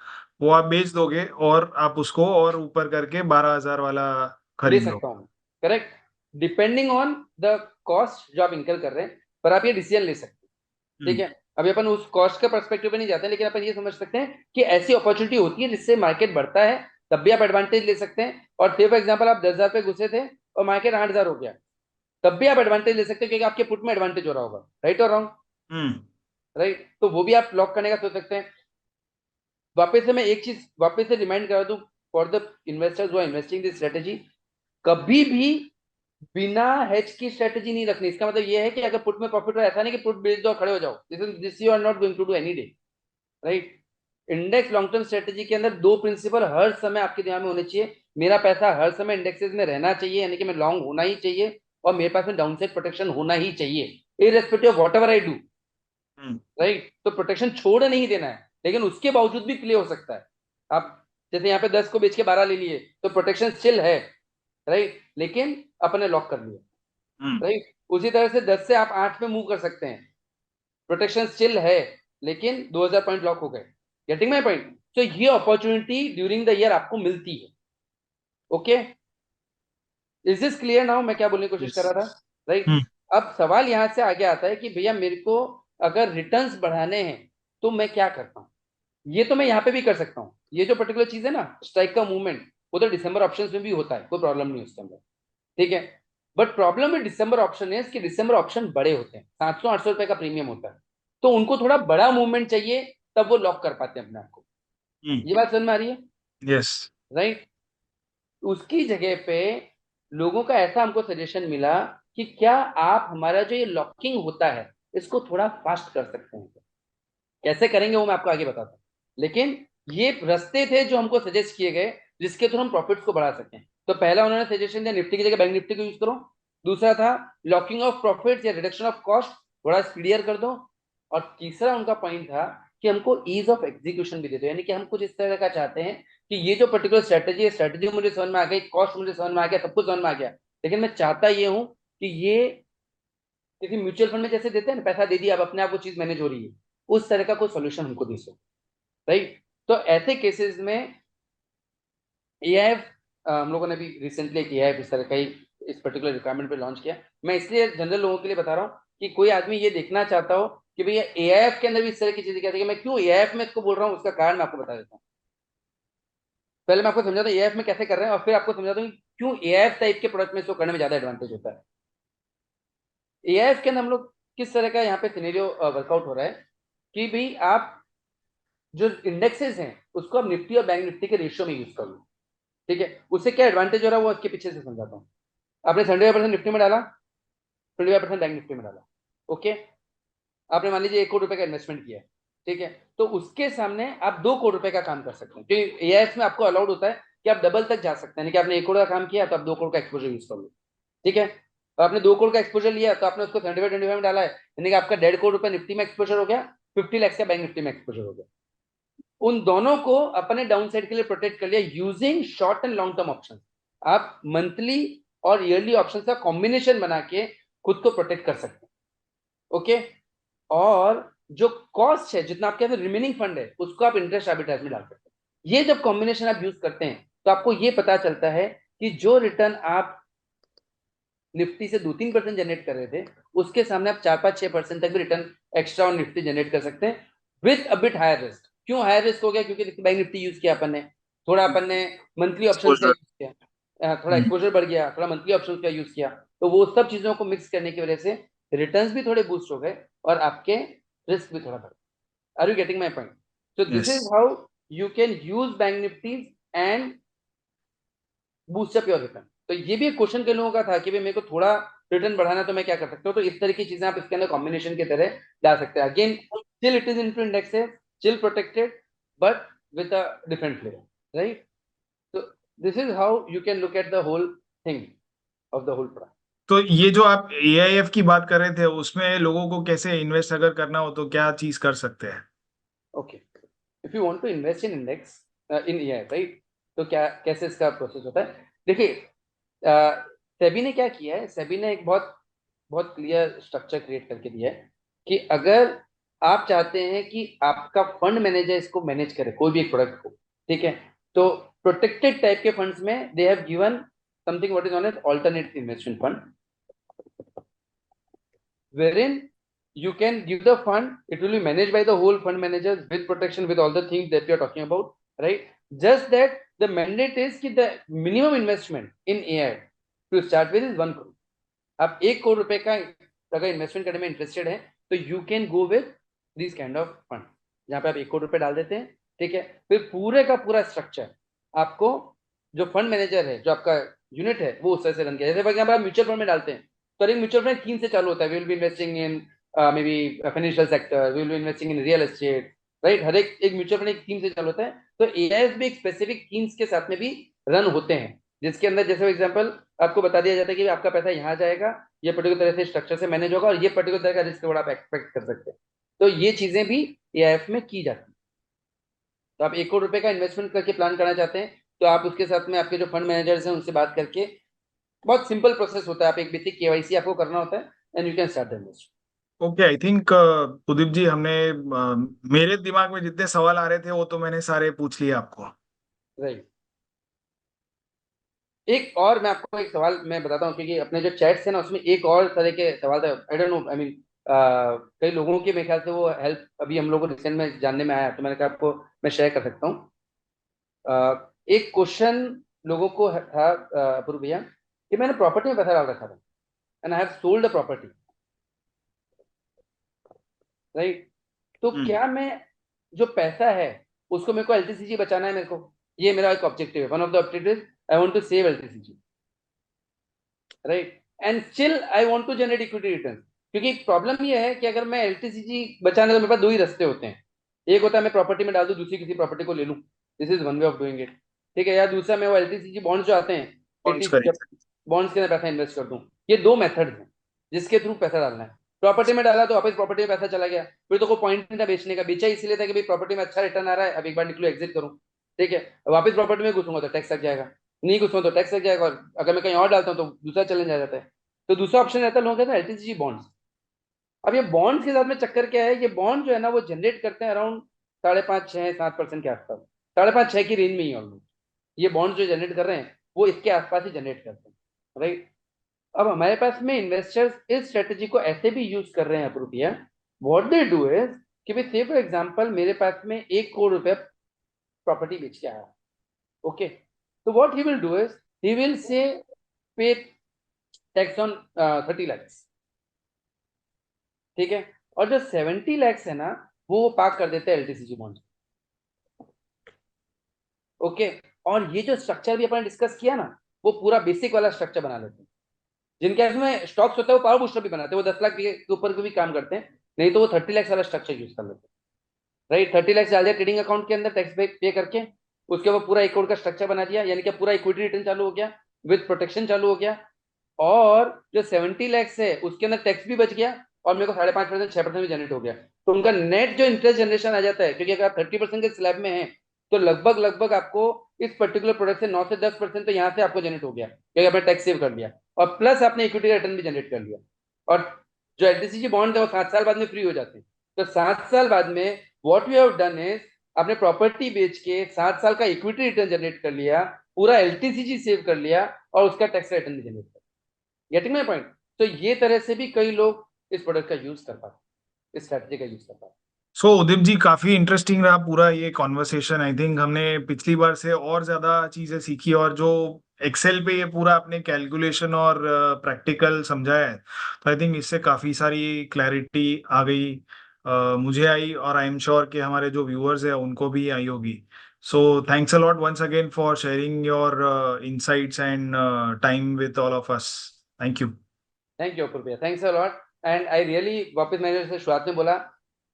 वो आप बेच दोगे और आप उसको और ऊपर करके 12,000 वाला ले खरीद लो। सकता हूँ, correct, depending on the cost जो आप इनकर कर रहे हैं, पर आप ये डिसीजन ले सकते हैं, ठीक हम्म। है। अभी अपन उस कॉस्ट के पर्सपेक्टिव पे नहीं जाते, लेकिन अपन ये समझ सकते हैं कि ऐसी अपॉर्चुनिटी होती है जिससे मार्केट बढ़ता है, तब भी आप एडवांटेज ले सकते हैं। और फॉर एग्जाम्पल आप 10,000 पे घुसे थे और मार्केट 8,000 हो गया, तब भी आप एडवांटेज ले सकते हैं, क्योंकि आपके पुट में एडवांटेज हो रहा होगा, राइट और रॉन्ग? हम्म। राइट, तो वो भी आप लॉक करने का सोच सकते हैं। वापस से मैं एक चीज वापस से रिमाइंड करा दूं for the investors who are investing this strategy, कभी भी बिना हेज की स्ट्रेटेजी नहीं रखनी। इसका मतलब ये है कि अगर पुट में प्रॉफिट हो, ऐसा नहीं कि पुट बेच दो और खड़े हो जाओ, this you are not going to do any day, right. Index long term strategy के अंदर दो प्रिंसिपल हर समय आपके दिमाग में होने चाहिए। मेरा पैसा हर समय इंडेक्सेस में रहना चाहिए, यानी कि मैं लॉन्ग होना ही चाहिए, और मेरे पास में डाउनसाइड प्रोटेक्शन होना ही चाहिए irrespective of whatever I do, right. तो प्रोटेक्शन छोड़ नहीं देना है, लेकिन उसके बावजूद भी प्ले हो सकता है। आप जैसे यहाँ पे 10 को बेच के 12 ले लिए तो प्रोटेक्शन स्टिल है, राइट, लेकिन अपने लॉक कर लिया, राइट। उसी तरह से 10 से आप 8 पे मूव कर सकते हैं, प्रोटेक्शन स्टिल है, लेकिन 2000 पॉइंट लॉक हो गए। Getting my point? तो ये अपॉर्चुनिटी ड्यूरिंग द ईयर आपको मिलती है। Okay, is this clear now? मैं क्या बोलने की कोशिश कर रहा था, राइट। अब सवाल यहां से आगे आता है कि भैया मेरे को अगर रिटर्न्स बढ़ाने हैं तो मैं क्या करता हूं? ये तो मैं यहाँ पे भी कर सकता हूँ, ये जो पर्टिकुलर चीज है ना, स्ट्राइक का मूवमेंट, वो तो दिसंबर ऑप्शन में भी होता है, कोई प्रॉब्लम नहीं उसके अंदर, ठीक है। बट प्रॉब्लम में दिसंबर ऑप्शन है कि दिसंबर ऑप्शन बड़े होते हैं, 700-800 रुपए का प्रीमियम होता है, तो उनको थोड़ा बड़ा मूवमेंट चाहिए, तब वो लॉक कर पाते हैं अपने आप को। ये बात समझ में आ रही है? यस। राइट। उसकी जगह पे लोगों का ऐसा हमको सजेशन मिला कि क्या आप हमारा जो ये लॉकिंग होता है इसको थोड़ा फास्ट कर सकते हैं? कैसे करेंगे वो मैं आपको आगे बताता हूँ, लेकिन ये रास्ते थे जो हमको सजेस्ट किए गए जिसके थ्रू हम प्रॉफिट्स को बढ़ा सकें। तो पहला उन्होंने सजेशन दिया निफ्टी की जगह बैंक निफ्टी को यूज करो। दूसरा था लॉकिंग ऑफ प्रॉफिट्स या रिडक्शन ऑफ कॉस्ट थोड़ा स्पीडियर कर दो। और तीसरा उनका पॉइंट था कि हमको ईज ऑफ एग्जीक्यूशन भी दे दो, यानी कि हम कुछ इस तरह का चाहते हैं कि ये जो पर्टिकुलर स्ट्रेटेजी है, स्ट्रेटेजी मुझे समझ में आ गई, कॉस्ट मुझे समझ में आ गया, सब कुछ समझ में आ गया, लेकिन मैं चाहता ये हूं कि ये किसी म्यूचुअल फंड में जैसे देते हैं ना, पैसा दे दिया अब अपने आप वो चीज मैनेज हो रही है, उस तरह का कोई सोल्यूशन हमको दे सो, राइट। तो ऐसे केसेस में एआईएफ, हम लोगों ने भी रिसेंटली एक एआईएफ इस तरह का ही इस पर्टिकुलर रिक्वायरमेंट पे लॉन्च किया। मैं इसलिए जनरल लोगों के लिए बता रहा हूँ कि कोई आदमी ये देखना चाहता हो कि भैया एआईएफ के अंदर भी इस तरह की चीजें क्या थी, मैं क्यों एआईएफ में इसको बोल रहा हूँ, उसका कारण मैं आपको बता देता हूँ। पहले मैं आपको समझाता हूँ एआईएफ में कैसे कर रहे हैं, और फिर आपको समझाता हूँ क्यों एआईएफ टाइप के प्रोडक्ट में इसको करने में ज्यादा एडवांटेज होता है। एआईएफ के अंदर हम लोग किस तरह का यहाँ पे सिनेरियो वर्कआउट हो रहा है कि भाई आप जो इंडेक्सेस हैं उसको आप निफ्टी और बैंक निफ्टी के रेशियो में यूज कर लो, ठीक है। उससे क्या एडवांटेज हो रहा है वो इसके पीछे से समझाता हूँ। आपने 75% निफ्टी में डाला, 25% बैंक निफ्टी में डाला, ओके। आपने मान लीजिए 1 करोड़ रुपए का इन्वेस्टमेंट किया, ठीक है। तो उसके सामने आप 2 करोड़ रुपए का काम कर सकते हैं, क्योंकि एआईएफ में आपको अलाउड होता है कि आप डबल तक जा सकते हैं, यानी कि आपने 1 करोड़ का काम किया तो आप 2 करोड़ का एक्सपोजर यूज कर लो, ठीक है। तो आपने 2 करोड़ का एक्सपोजर लिया तो आपने उसको 75-25 में डाला है, यानी कि आपका 1.5 करोड़ रुपए निफ्टी में एक्सपोजर हो गया, 50 लाख का बैंक निफ्टी में एक्सपोजर हो गया। उन दोनों को अपने डाउन साइड के लिए प्रोटेक्ट कर लिया using short and long term option. आप मंथली और ईयरली ऑप्शन का कॉम्बिनेशन बना के खुद को प्रोटेक्ट कर सकते हैं, ओके। और जो कॉस्ट है, जितना आपके रिमेनिंग फंड है, उसको आप इंटरेस्ट आर्बिट्राज में डाल सकते हैं। ये जब कॉम्बिनेशन आप यूज करते हैं तो आपको ये पता चलता है कि जो रिटर्न आप निफ्टी से 2-3% जनरेट कर रहे थे, उसके सामने आप 4-5-6% तक भी रिटर्न एक्स्ट्रा और निफ्टी जनरेट कर सकते हैं with a bit higher risk. क्यों हायर रिस्क हो गया? क्योंकि बैंक निफ्टी यूज किया अपन ने, थोड़ा अपन ने मंथली ऑप्शन का एक्सपोजर। यूज किया, थोड़ा एक्सपोजर बढ़ गया, थोड़ा मंथली ऑप्शन का यूज किया, तो वो सब चीजों को मिक्स करने की वजह से रिटर्न्स भी थोड़े बूस्ट हो गए और आपके रिस्क भी थोड़ा बढ़ गया। Are you getting my point? So this yes. Is how you can use bank Nifty and boost up your return. तो ये भी एक क्वेश्चन के लोगों का था कि भाई मेरे को थोड़ा रिटर्न बढ़ाना, तो मैं क्या कर सकता हूँ? तो इस तरह की चीजें आप इसके अंदर कॉम्बिनेशन की तरह डाल सकते हैं। Again still it is into indexes, still protected, but with a different flavour, right. तो this is how you can look at the whole thing of the whole product. तो ये जो आप एआईएफ की बात कर रहे थे उसमें लोगों को कैसे इन्वेस्ट अगर करना हो तो क्या चीज कर सकते हैं? Okay, if you want to invest in index in year, right, तो क्या कैसे इसका प्रोसेस होता है? देखिए, सेबी ने क्या किया है, सेबी ने एक बहुत बहुत क्लियर स्ट्रक्चर क्रिएट करके दिया है कि अगर आप चाहते हैं कि आपका फंड मैनेजर इसको मैनेज करे कोई भी एक प्रोडक्ट को, ठीक है, तो प्रोटेक्टेड टाइप के फंड्स में they have given something what is known as alternate investment fund, wherein you can give the fund, it will be managed by the whole fund managers with protection with all the things that we are talking about, right? Just that the mandate is कि the minimum investment in AI to start with is 1 crore. आप 1 करोड़ रुपए का अगर इन्वेस्टमेंट करने में इंटरेस्टेड है तो you can go with this kind of fund, जहां पे आप 1 करोड़ रुपए डाल देते हैं, ठीक है। फिर पूरे का पूरा स्ट्रक्चर आपको जो फंड मैनेजर है, जो आपका यूनिट है, वो उस तरह से रन किया। जैसे फॉर एग्जाम्पल आप म्यूचुअल फंड में डालते हैं तो एक म्यूचुअल फंड थीम से चालू होता है, we will be investing in maybe financial sector, we will be investing in real estate, right. हर एक म्यूचुअल फंड एक थीम से चालू होता है, तो एआईएफ भी एक स्पेसिफिक थीम्स के साथ में भी रन होते हैं, जिसके अंदर जैसे एग्जांपल आपको बता दिया जाता है कि आपका पैसा यहाँ जाएगा, ये पर्टिकुलर तरह से स्ट्रक्चर से मैनेज होगा और ये पर्टिकुलर तरह का रिस्क आप एक्सपेक्ट कर सकते हैं। तो ये चीजें भी एआईएफ में की जाती है। तो आप 1 करोड़ रुपए का इन्वेस्टमेंट करके प्लान करना चाहते हैं, तो आप उसके साथ में आपके जो फंड मैनेजर्स हैं उनसे बात करके, बहुत सिंपल प्रोसेस होता है, आप एक बेसिक केवाईसी आपको करना होता है and you can start the investment. Okay, I think Udeep ji, हमने मेरे दिमाग में जितने सवाल आ रहे थे वो तो मैंने सारे पूछ लिए आपको। राइट। एक और मैं आपको एक सवाल मैं बताता हूँ, क्योंकि अपने जो चैट्स है ना उसमें एक और तरह के सवाल था, I don't know, I mean कई लोगों की मेरे ख्याल से वो हेल्प अभी हम लोग को रिसेंट में जानने में आया, तो मैंने कहा आपको मैं शेयर कर सकता हूँ। एक क्वेश्चन लोगों को था, अपूर्व भैया, कि मैंने प्रॉपर्टी में पैसा डाल रखा था and I have sold a property, right? तो हम्म। क्या मैं जो पैसा है उसको, मेरे को एलटीसीजी बचाना है मेरे को, ये मेरा एक ऑब्जेक्टिव है, one of the objective, I want to save LTCG, right? And still I want to generate equity return. क्योंकि प्रॉब्लम ये है कि अगर मैं एलटीसीजी बचाने, तो मेरे पास दो ही रास्ते होते हैं। एक होता है मैं प्रॉपर्टी में डाल दूं, दूसरी किसी प्रॉपर्टी को ले लूं, this is one way of doing it, ठीक है? या दूसरा मैं वो एलटीसीजी बॉन्ड्स जो आते हैं, कौन एटी करें? जब बॉन्ड्स के अंदर पैसा इन्वेस्ट कर दूं। ये दो मेथड्स हैं जिसके थ्रू पैसा डालना है। प्रॉपर्टी में डाला तो वापस प्रॉपर्टी में पैसा चला गया, फिर तो कोई पॉइंट नहीं था बेचने का, बेचा इसलिए था कि भाई प्रॉपर्टी में अच्छा रिटर्न आ रहा है, अब एक बार निकलो एग्जिट करूं, ठीक है? वापस प्रॉपर्टी में घुसूंगा तो टैक्स लग जाएगा, नहीं घुसूंगा तो टैक्स लग जाएगा, और अगर मैं कहीं और डालता हूँ तो दूसरा चैलेंज आ जाता है। तो दूसरा ऑप्शन रहता है लोगों का एलटीसीजी बॉन्ड्स। अब ये बॉन्ड्स के साथ में चक्कर क्या है, ये बॉन्ड जो है ना वो जनरेट करते हैं अराउंड 5.5-6-7% के आसपास, 5.5-6 की रेंज में ही ऑलमोस्ट ये बॉन्ड जो जनरेट कर रहे हैं वो इसके आसपास ही जनरेट करते हैं, राइट? अब हमारे पास में इन्वेस्टर्स इस स्ट्रेटेजी को ऐसे भी यूज कर रहे हैं रुपया, व्हाट दे डू इज कि भाई से फॉर एग्जांपल मेरे पास में 1 करोड़ रुपया प्रॉपर्टी बेच के आया, ओके? तो what he will do is he will say पे टैक्स ऑन 30 lakhs, ठीक है? और जो 70 lakhs है ना वो पार्क कर देते हैं एलटीसीजी बॉन्ड, ओके? और ये जो स्ट्रक्चर भी अपन डिस्कस किया ना, वो पूरा बेसिक वाला स्ट्रक्चर बना लेते हैं। जिनके इसमें स्टॉक्स होता है वो पावर बूस्टर भी बनाते हैं, वो 10 लाख के ऊपर को भी काम करते हैं, नहीं तो वो 30 lakhs वाला स्ट्रक्चर यूज कर लेते हैं, राइट? 30 lakhs डाल दिया ट्रेडिंग अकाउंट के अंदर टैक्स पे करके, उसके बाद पूरा 1 करोड़ का स्ट्रक्चर बना दिया, यानी कि पूरा इक्विटी रिटर्न चालू हो गया, विद प्रोटेक्शन चालू हो गया। और जो 70 lakhs है उसके अंदर टैक्स भी बच गया, और मेरे को 5.5%-6% भी जनरेट हो गया। तो उनका नेट जो इंटरेस्ट जनरेशन आ जाता है, क्योंकि अगर आप 30% के स्लैब में है तो लगभग लगभग आपको इस पर्टिकुलर प्रोडक्ट से 9 से 10% तो यहाँ से आपको जनरेट हो गया, क्योंकि आपने टैक्स सेव कर लिया और प्लस आपने इक्विटी रिटर्न भी जनरेट कर लिया। और जो एलटीसीजी बॉन्ड है वो 7 साल बाद में फ्री हो जाते हैं। तो 7 साल बाद में what we have done is आपने प्रॉपर्टी बेच के 7 साल का इक्विटी रिटर्न जनरेट कर लिया, पूरा एलटीसीजी सेव कर लिया और उसका टैक्स रिटर्न भी जनरेट कर लिया। Getting my point? तो ये तरह से भी कई लोग इस प्रोडक्ट का यूज कर पाते हैं, इस स्ट्रेटजी का यूज कर पाते सो उदीप जी, काफी इंटरेस्टिंग रहा पूरा ये कॉन्वर्सेशन। आई थिंक हमने पिछली बार से और ज्यादा चीजें सीखी, और जो एक्सेल पे ये पूरा अपने कैलकुलेशन और प्रैक्टिकल समझाया है, तो आई थिंक इससे काफी सारी क्लैरिटी आ गई। मुझे आई, और आई एम श्योर कि हमारे जो व्यूअर्स हैं उनको भी आई होगी। So thanks a lot once again for sharing your insights and time with all of us. Thank you. हैं। थैंक यू अपूर्व भैया, thanks a lot. And I really, वापस मैंने जैसे शुरुआत में बोला,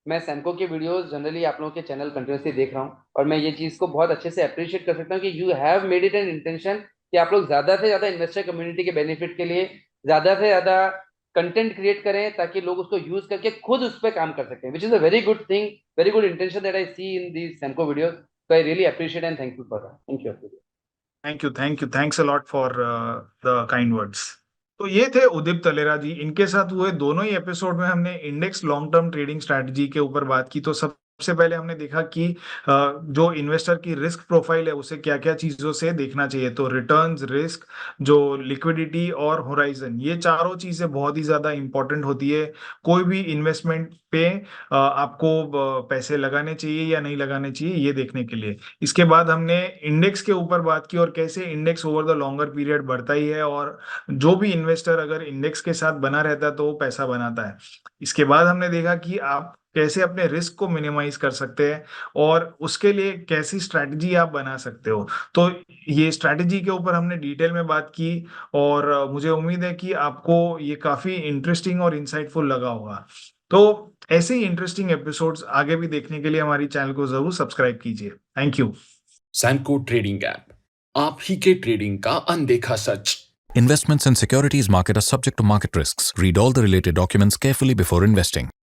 मैं सैमको के वीडियोस जनरली आप लोगों के चैनल कंटिन्यूसली देख रहा हूँ, और मैं ये चीज़ को बहुत अच्छे से अप्रिशिएट कर सकता हूँ कि you have made it an intention कि आप लोग ज़्यादा से ज़्यादा इन्वेस्टर कम्युनिटी के बेनिफिट के लिए ज़्यादा से ज़्यादा कंटेंट क्रिएट करें, ताकि लोग उसको यूज करके खुद उस पर काम कर सकें, which is a very good thing, very good intention that I see in the Samco videos. तो I really appreciate and thank you for that. Thank you. Thank you, thanks a lot for the kind words. तो ये थे उदित तलेरा जी। इनके साथ हुए दोनों ही एपिसोड में हमने index long term trading strategy के ऊपर बात की। तो सबसे पहले हमने देखा कि जो इन्वेस्टर की रिस्क प्रोफाइल है उसे क्या क्या चीजों से देखना चाहिए। तो रिटर्न्स, रिस्क, जो लिक्विडिटी और होराइजन, ये चारों चीजें बहुत ही ज्यादा इंपॉर्टेंट होती है। कोई भी इन्वेस्टमेंट पे आपको पैसे लगाने चाहिए या नहीं लगाने चाहिए, ये देखने के लिए। इसके बाद हमने इंडेक्स के ऊपर बात की, और कैसे index over the longer period बढ़ता ही है, और जो भी इन्वेस्टर अगर इंडेक्स के साथ बना रहता है तो वो पैसा बनाता है। इसके बाद हमने देखा कि आप कैसे अपने रिस्क को मिनिमाइज कर सकते हैं, और उसके लिए कैसी स्ट्रैटेजी आप बना सकते हो। तो ये स्ट्रैटेजी के ऊपर हमने डिटेल में बात की, और मुझे उम्मीद है कि आपको ये काफी इंटरेस्टिंग और इंसाइटफुल लगा होगा। तो ऐसे ही इंटरेस्टिंग एपिसोड्स आगे भी देखने के लिए हमारी चैनल को जरूर सब्सक्राइब कीजिए। Thank you. Samco trading app आप ही के ट्रेडिंग का अनदेखा सच। Investments in securities market are subject to market risks. Read all the related documents carefully before investing.